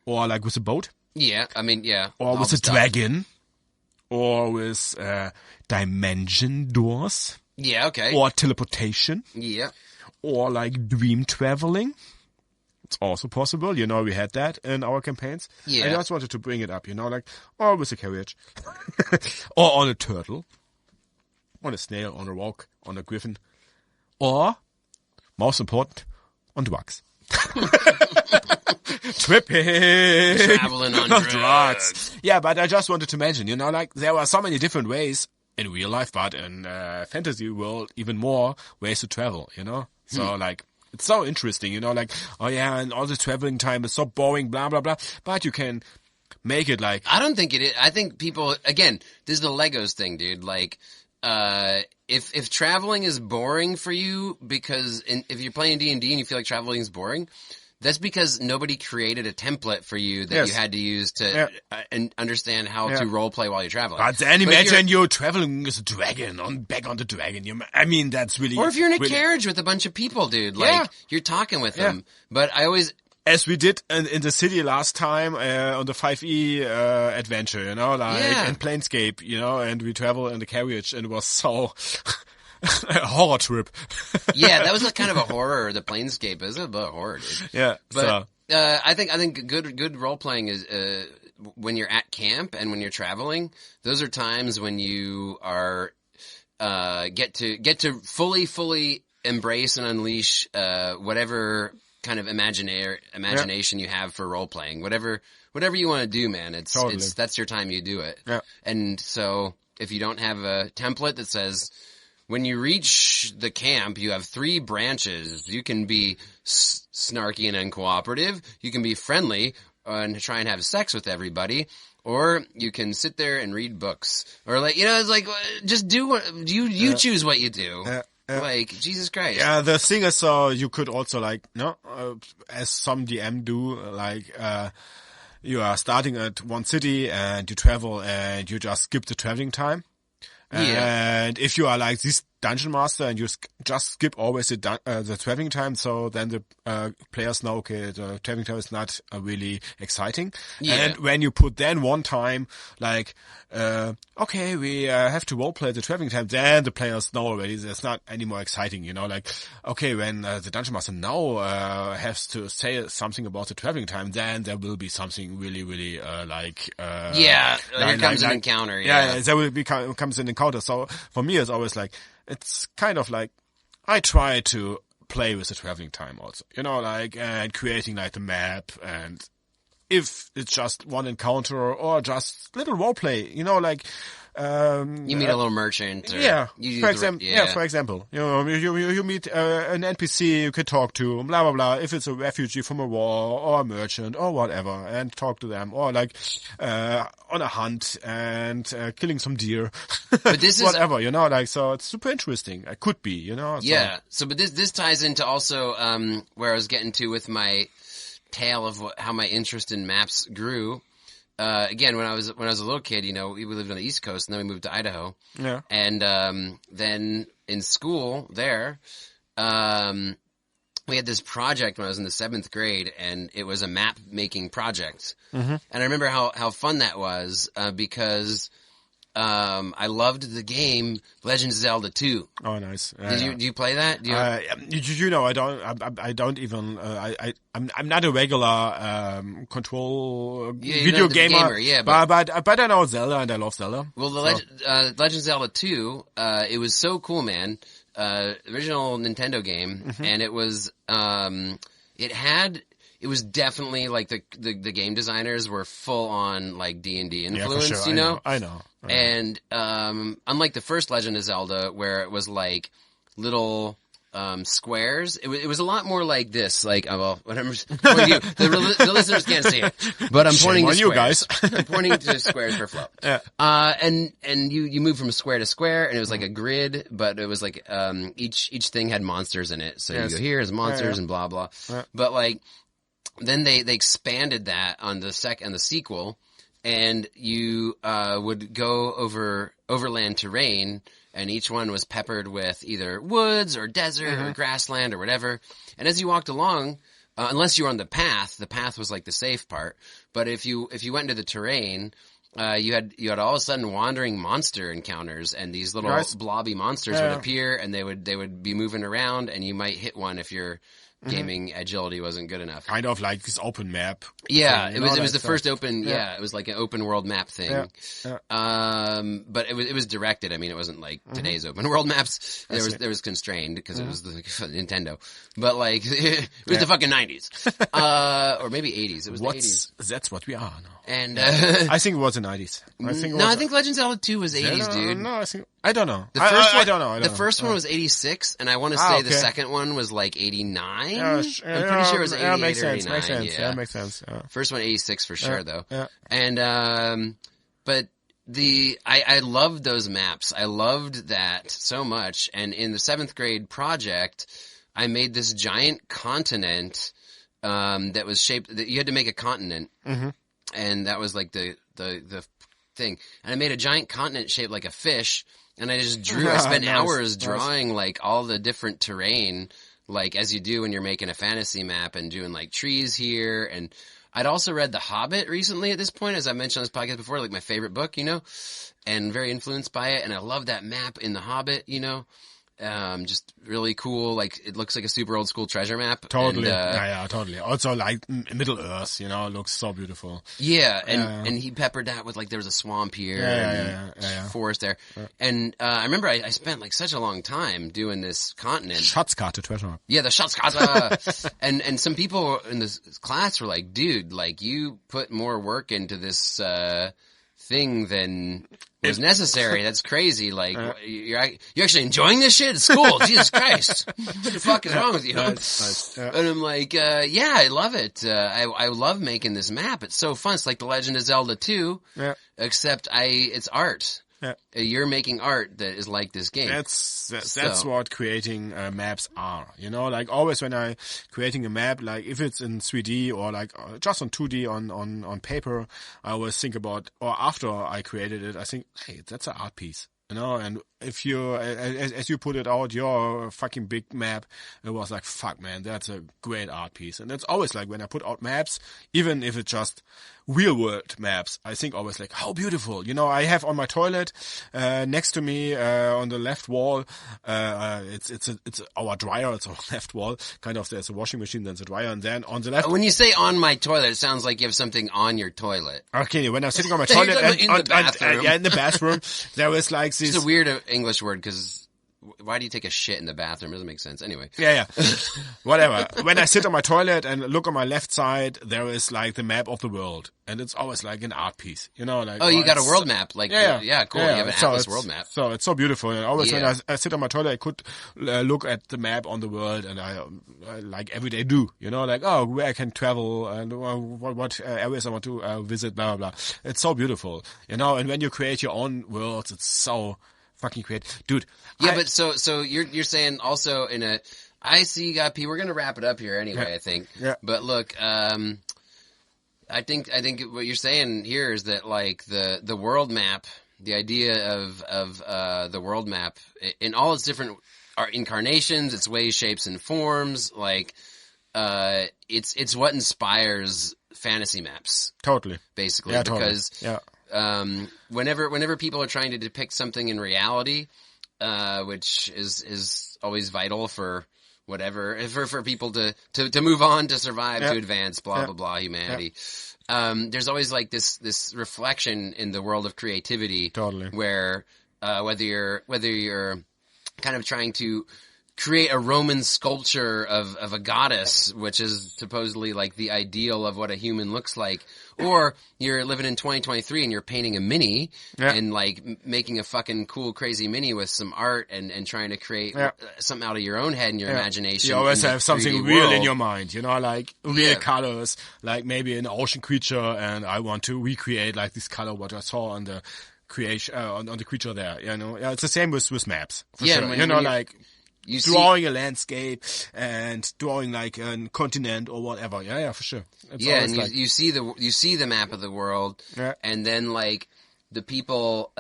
or like with a boat. Yeah, I mean, yeah. Or with a dragon, or with, dimension doors. Yeah, okay. Or teleportation. Yeah. Or like dream traveling. It's also possible, you know, we had that in our campaigns. Yeah. I just wanted to bring it up, you know, like, or with a carriage. Or on a turtle. On a snail, on a rock, on a griffin. Or, most important, on drugs. Tripping. Traveling on drugs. Yeah, but I just wanted to mention, you know, like, there are so many different ways in real life, but in fantasy world, even more ways to travel, you know? So, like, it's so interesting, you know, like, oh yeah, and all the traveling time is so boring, blah, blah, blah. But you can make it like. I don't think it is. I think people, again, this is the Legos thing, dude. Like, if traveling is boring for you because if you're playing D&D and you feel like traveling is boring, that's because nobody created a template for you that you had to use to and understand how to role play while you're traveling. But then imagine you're traveling as a dragon, back on the dragon. I mean, that's really. Or if you're in a carriage with a bunch of people, dude, like you're talking with them. But I always. As we did in the city last time, on the 5e, adventure, you know, like, in Planescape, you know, and we traveled in the carriage and it was so. A horror trip. Yeah, that was a kind of a horror. The Planescape is a bit of horror, dude. Yeah, but I think good role playing is when you're at camp and when you're traveling. Those are times when you are get to fully embrace and unleash whatever kind of imagination you have for role playing. Whatever you want to do, man. It's that's your time you do it. Yeah. And so if you don't have a template that says, when you reach the camp, you have 3 branches. You can be snarky and uncooperative. You can be friendly and try and have sex with everybody. Or you can sit there and read books. Or like, you know, it's like, just do what, you choose what you do. Like, Jesus Christ. Yeah, the thing is, you could also like, as some DM do, like, you are starting at one city and you travel and you just skip the traveling time. And if you are like this dungeon master and you just skip always the traveling time, so then the players know, okay, the traveling time is not really exciting. Yeah. And when you put then one time, like, okay, we have to roleplay the traveling time, then the players know already it's not any more exciting, you know, like, okay, when the dungeon master now has to say something about the traveling time, then there will be something really, really here comes an encounter. Yeah, there will comes an encounter. So for me, it's always like, it's kind of like, I try to play with the traveling time also, you know, like, and creating like the map, and if it's just one encounter or just little role play, you know, like, You meet a little merchant. Or Yeah, you for example, you meet an NPC you could talk to, blah blah blah. If it's a refugee from a war or a merchant or whatever, and talk to them, or like on a hunt and killing some deer, But this is whatever, like so. It's super interesting. It could be, So. Yeah. So, but this ties into also where I was getting to with my tale of how my interest in maps grew. Again, when I was a little kid, we lived on the East Coast, and then we moved to Idaho. Yeah. And then in school there, we had this project when I was in the 7th grade, and it was a map making project. Mm-hmm. And I remember how fun that was because I loved the game Legend of Zelda 2. Oh, nice. Do you play that? I don't even. I'm not a regular control video the gamer. Yeah, but I know Zelda and I love Zelda. Well, Legend of Zelda 2, it was so cool, man. Original Nintendo game, and it was it was definitely like the game designers were full on like D&D influence, for sure. I know. And unlike the first Legend of Zelda, where it was like little squares, it was a lot more like this. Like, whatever. The listeners can't see it, but I'm pointing to squares. You guys. I'm pointing to squares for Flo. Yeah. And you move from square to square, and it was like a grid, but it was like each thing had monsters in it. So you go here as monsters and blah blah. Yeah. But like then they expanded that on the sequel. And you would go over overland terrain, and each one was peppered with either woods or desert or grassland or whatever. And as you walked along, unless you were on the path was like the safe part. But if you went into the terrain, you had all of a sudden wandering monster encounters, and these little blobby monsters would appear, and they would be moving around, and you might hit one if your gaming agility wasn't good enough. Kind of like this open map. Yeah, it was the first open. Yeah, it was like an open world map thing. Yeah. But it was directed. I mean, it wasn't like today's open world maps. There was constrained because it was the Nintendo. But like it was the fucking 90s, or maybe 80s. It was the 80s. That's what we are now. And I think it was the 90s. I think Legend of Zelda 2 was 80s, dude. No, I don't know. I don't know. The first one was 86, and I want to say the second one was like 89. I'm pretty sure it was 88 or 89. Makes sense. Yeah, makes sense. Yeah. First one 86 for sure, though. Yeah. And but I loved those maps. I loved that so much. And in the 7th grade project, I made this giant continent that was shaped. That you had to make a continent, and that was like the thing. And I made a giant continent shaped like a fish, and I just drew. I spent hours drawing like all the different terrain, like as you do when you're making a fantasy map, and doing like trees here. And I'd also read The Hobbit recently at this point, as I mentioned on this podcast before, like my favorite book, and very influenced by it. And I love that map in The Hobbit, just really cool. Like it looks like a super old school treasure map. Totally. And, totally. Also like Middle Earth, looks so beautiful. Yeah. And he peppered that with like, there was a swamp here and forest there. Yeah. And, I remember I spent like such a long time doing this continent. Schatzkarte treasure. Yeah, the Schatzkarte. and some people in this class were like, dude, like you put more work into this, thing than was necessary. That's crazy. Like you're actually enjoying this shit at school. Jesus Christ, what the fuck is wrong with you? Nice. Yeah. And I'm like, yeah, I love it. I love making this map. It's so fun. It's like the Legend of Zelda 2, except it's art. Yeah. You're making art that is like this game. That's what creating maps are. Like always when I creating a map, like if it's in 3D or like just on 2D on paper, I always think about, or after I created it, I think, hey, that's an art piece. And if you, as you put it out, your fucking big map, it was like, fuck man, that's a great art piece. And that's always like when I put out maps, even if it's just real world maps, I think always like, how beautiful. I have on my toilet, next to me, on the left wall, it's our dryer, it's our left wall. Kind of, there's a washing machine, then the dryer, and then on the left. When you say on my toilet, it sounds like you have something on your toilet. Okay, when I'm sitting on my toilet in the bathroom. in the bathroom, there is like this. It's a weird English word because why do you take a shit in the bathroom? It doesn't make sense. Anyway. Yeah. Whatever. When I sit on my toilet and look on my left side, there is like the map of the world. And it's always like an art piece, you know, like. Oh, you got a world map. Like, yeah, cool. Yeah, you have an so Atlas world map. So it's so beautiful. And always Yeah. when I sit on my toilet, I could look at the map on the world, and I like every day do, you know, like, oh, where I can travel and what areas I want to visit, blah, blah, blah. It's so beautiful, you know, and when you create your own worlds, it's so fucking great. Dude. Yeah, but so you're saying also I see you got people. We're gonna wrap it up here anyway. Yeah. I think. Yeah. But look, I think what you're saying here is that like the world map, the idea of the world map in all its different incarnations, its ways, shapes, and forms, like it's what inspires fantasy maps. Totally. Basically, Yeah, totally. because Yeah. whenever people are trying to depict something in reality, which is always vital for whatever, for people to move on, to survive, to advance, blah, blah, blah, humanity. There's always like this reflection in the world of creativity. Totally. Where, whether you're kind of trying to create a Roman sculpture of a goddess, which is supposedly like the ideal of what a human looks like, or you're living in 2023 and you're painting a mini and like making a fucking cool, crazy mini with some art and trying to create something out of your own head and your imagination. You always in the have something 3D real world. in your mind, you know, like real colors, like maybe an ocean creature, and I want to recreate like this color what I saw on the creation on the creature there. You know, it's the same with maps. For sure. when You know, you're- like You see, drawing a landscape and drawing like a continent or whatever. Yeah, for sure. It's yeah, always and like, you see the map of the world, and then like the people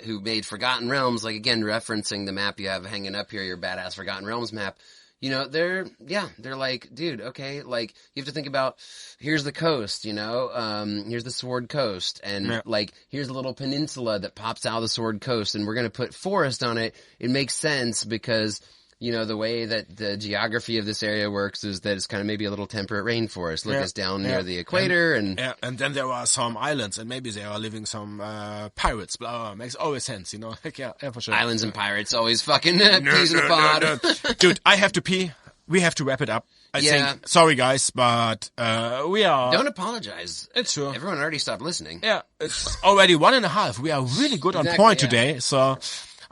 who made Forgotten Realms, like again referencing the map you have hanging up here, your badass Forgotten Realms map. You know, they're like, dude, okay, like you have to think about, here's the coast, you know, here's the Sword Coast, and like here's a little peninsula that pops out of the Sword Coast, and we're gonna put forest on it. It makes sense because, you know, the way that the geography of this area works is that it's kind of maybe a little temperate rainforest. Look, it's down near the equator, and and then there are some islands, and maybe there are living some pirates. Blah, blah, blah. Makes always sense, you know. Like, yeah, for sure. islands and pirates always fucking peas in a pod. Dude, I have to pee. We have to wrap it up. I think. Sorry, guys, but we are. Don't apologize. It's true. Everyone already stopped listening. Yeah, it's already 1.5. We are really good on point today, so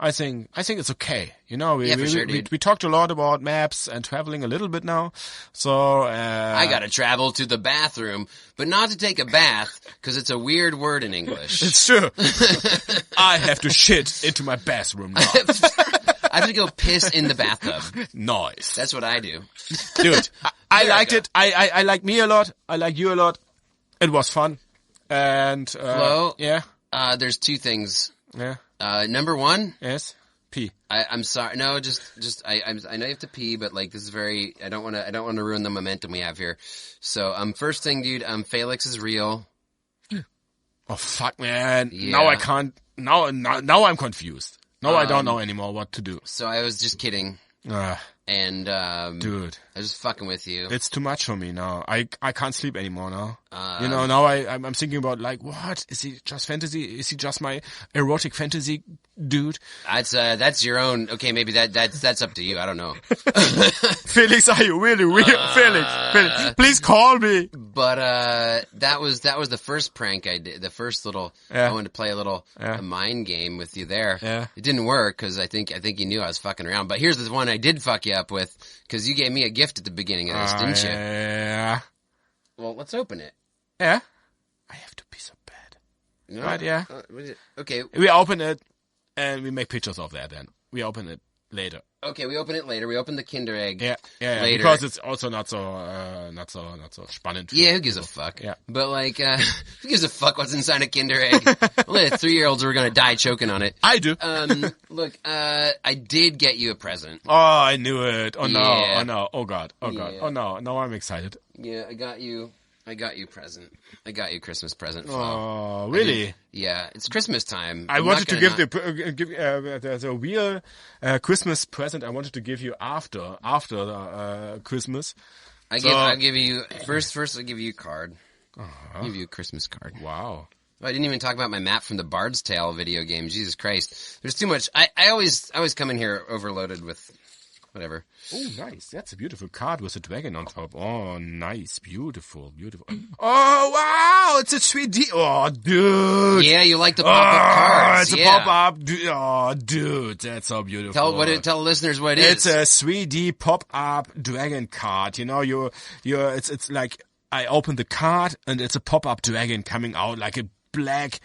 I think it's okay. You know, we talked a lot about maps and traveling a little bit now. So I gotta travel to the bathroom, but not to take a bath because it's a weird word in English. It's true. I have to shit into my bathroom now. I have to go piss in the bathtub. Nice. That's what I do. Dude, I liked it. I like me a lot. I like you a lot. It was fun. And Flo, yeah. There's two things. Yeah. Number one, Yes. Pee. I'm sorry. No, just I know you have to pee, but like this is very. I don't want to ruin the momentum we have here. So first thing, dude. Felix is real. Oh fuck, man. Yeah. Now I can't. Now I'm confused. Now I don't know anymore what to do. So I was just kidding, and Dude, I was just fucking with you. it's too much for me now. I can't sleep anymore now. You know, now I'm thinking about like, what? Is he just fantasy? Is he just my erotic fantasy dude? That's your own. Okay, maybe that's up to you. I don't know. Felix, are you really real? Felix, please call me. But that was the first prank I did. The first little. I wanted to play a little a mind game with you there. Yeah. It didn't work because I think you knew I was fucking around. But here's the one I did fuck you up with because you gave me a gift at the beginning of this, didn't you? Yeah. Well, let's open it. Yeah. I have to be so bad. No? But yeah. Okay. We open it and we make pictures of that then. We open it later. Okay, we open it later. We open the Kinder Egg. Yeah. Later. Because it's also not so spannend. Yeah, who gives a fuck? Yeah. But like, who gives a fuck what's inside a Kinder Egg? Only the 3-year-olds are gonna die choking on it. I do. Look, I did get you a present. Oh, I knew it. Oh no. Yeah. Oh no. Oh god. Oh god. Yeah. Oh no. Now I'm excited. Yeah, I got you a present. I got you a Christmas present. Flo. Oh, really? Yeah, it's Christmas time. I I'm wanted not to gonna give the real Christmas present. I wanted to give you after Christmas. I'll give you first. I'll give you a card. I'll give you a Christmas card. Wow. I didn't even talk about my map from the Bard's Tale video game. Jesus Christ. There's too much. I always come in here overloaded with whatever. Oh, nice. That's a beautiful card with a dragon on top. Oh, nice. Beautiful. Oh, wow. It's a 3D. Oh, dude. Yeah, you like the pop-up cards. It's a pop-up. Oh, dude. That's so beautiful. Tell listeners what it is. It's a 3D pop-up dragon card. You know, it's like, I open the card and it's a pop-up dragon coming out like a black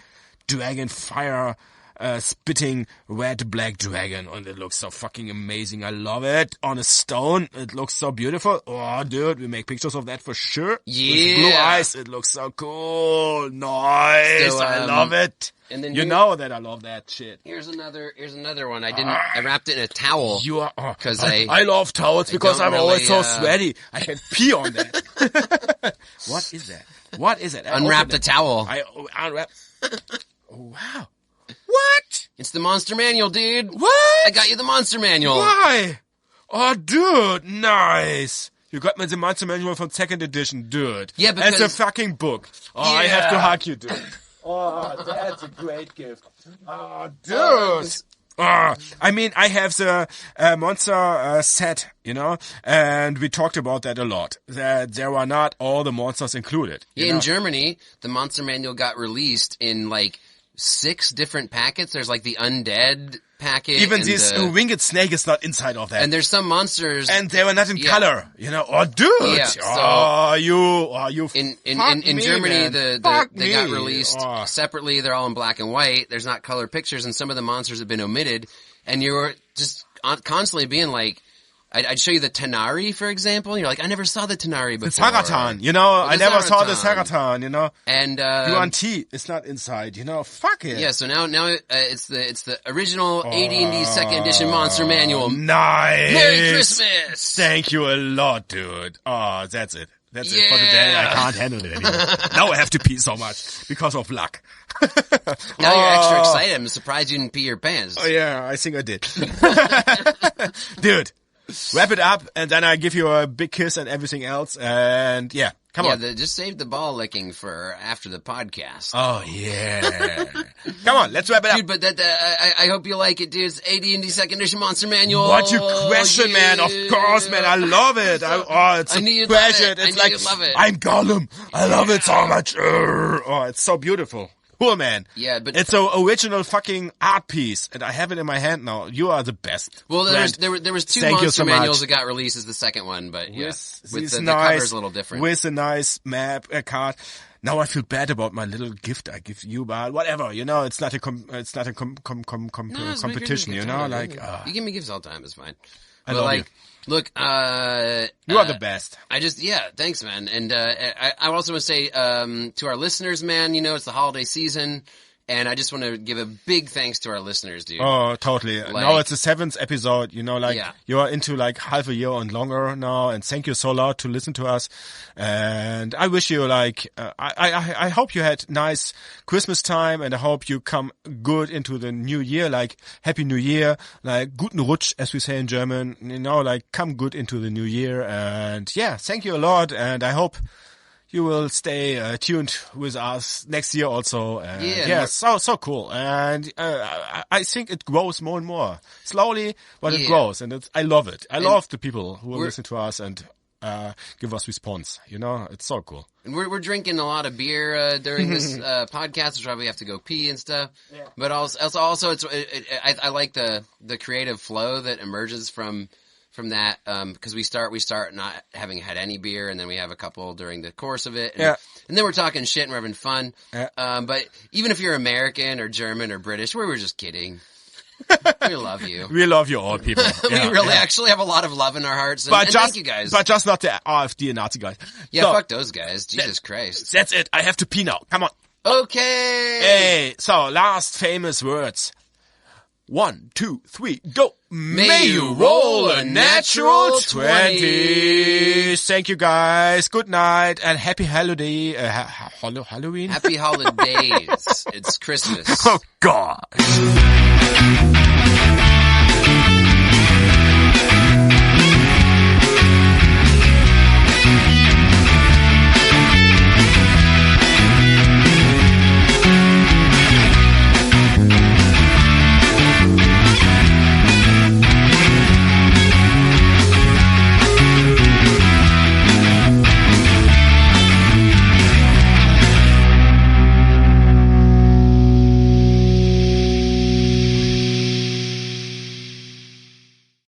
dragon fire spitting red black dragon, and it looks so fucking amazing. I love it. On a stone, it looks so beautiful. Oh, dude, we make pictures of that for sure. Yeah. With blue eyes, it looks so cool. Nice. So, I love it. And then you know that I love that shit. Here's another one. I wrapped it in a towel. You are, because I love towels because I'm always so sweaty. I can pee on that. What is that? Unwrap the towel. I unwrap. Oh, wow. What? It's the Monster Manual, dude. What? I got you the Monster Manual. Why? Oh, dude, nice. You got me the Monster Manual from 2nd edition, dude. Yeah, because... That's a fucking book. Oh, yeah. I have to hug you, dude. Oh, that's a great gift. Oh, dude. I mean, I have the monster set, you know, and we talked about that a lot, that there are not all the monsters included. Yeah, in Germany, the Monster Manual got released in like 6 different packets. There's like the undead packet. Even this winged snake is not inside of that. And there's some monsters. And they were not in color, you know. Oh, dude. Yeah, so you in Germany, they got released separately. They're all in black and white. There's not color pictures, and some of the monsters have been omitted. And you're just constantly being like, I'd show you the Tanari, for example. And you're like, I never saw the Tanari before. The Saratan, you know. I never saw the Saratan, you know. And Yuan Ti is not inside, you know. Fuck it. Yeah, so now it's the original AD&D 2nd edition Monster Manual. Nice. Merry Christmas. Thank you a lot, dude. Oh, that's it. That's it for today. I can't handle it anymore. Now I have to pee so much because of luck. Now you're extra excited. I'm surprised you didn't pee your pants. Oh yeah, I think I did. Dude. Wrap it up, and then I give you a big kiss and everything else, and yeah, come on. Just save the ball licking for after the podcast. Oh, yeah. Come on, let's wrap it up. Dude, but I hope you like it, dude. It's AD&D 2nd Edition Monster Manual. What you question, man. Of course, man. I love it. It's a pleasure. It's like, I'm Gollum. I love it so much. Oh, it's so beautiful. Cool, man. Yeah, but it's an original fucking art piece, and I have it in my hand now. You are the best. Well, there was 2 Monster Manuals that got released as the second one, but yeah, with the cover's a little different. With a nice map, a card. Now I feel bad about my little gift I give you, but whatever, you know, it's not a competition, you know, like you give me gifts all the time, it's fine. I love you. Look, you are the best. Thanks, man. And I also want to say to our listeners, man, you know, it's the holiday season, and I just want to give a big thanks to our listeners, dude. Oh, totally. Now it's the 7th episode, you know, like you are into like half a year and longer now, and thank you so lot to listen to us. And I wish you like, I hope you had nice Christmas time, and I hope you come good into the new year, like Happy New Year, like guten Rutsch, as we say in German, you know, like come good into the new year. And yeah, thank you a lot, and I hope you will stay tuned with us next year also. And so cool. And I think it grows more and more. Slowly, but it grows. And I love it. I love the people who listen to us and give us response. You know, it's so cool. And we're drinking a lot of beer during this podcast, which probably have to go pee and stuff. Yeah. But also I like the creative flow that emerges from that, because we start not having had any beer, and then we have a couple during the course of it. And then we're talking shit and we're having fun. Yeah. But even if you're American or German or British, we were just kidding. We love you. We love you all, people. We really actually have a lot of love in our hearts. And thank you guys. But just not the AfD and Nazi guys. Yeah, fuck those guys. Jesus Christ. That's it. I have to pee now. Come on. Okay. Hey, so last famous words. 1, 2, 3, go. May you roll a natural 20. Thank you guys. Good night and happy holiday. Halloween. Happy holidays. It's Christmas. Oh God.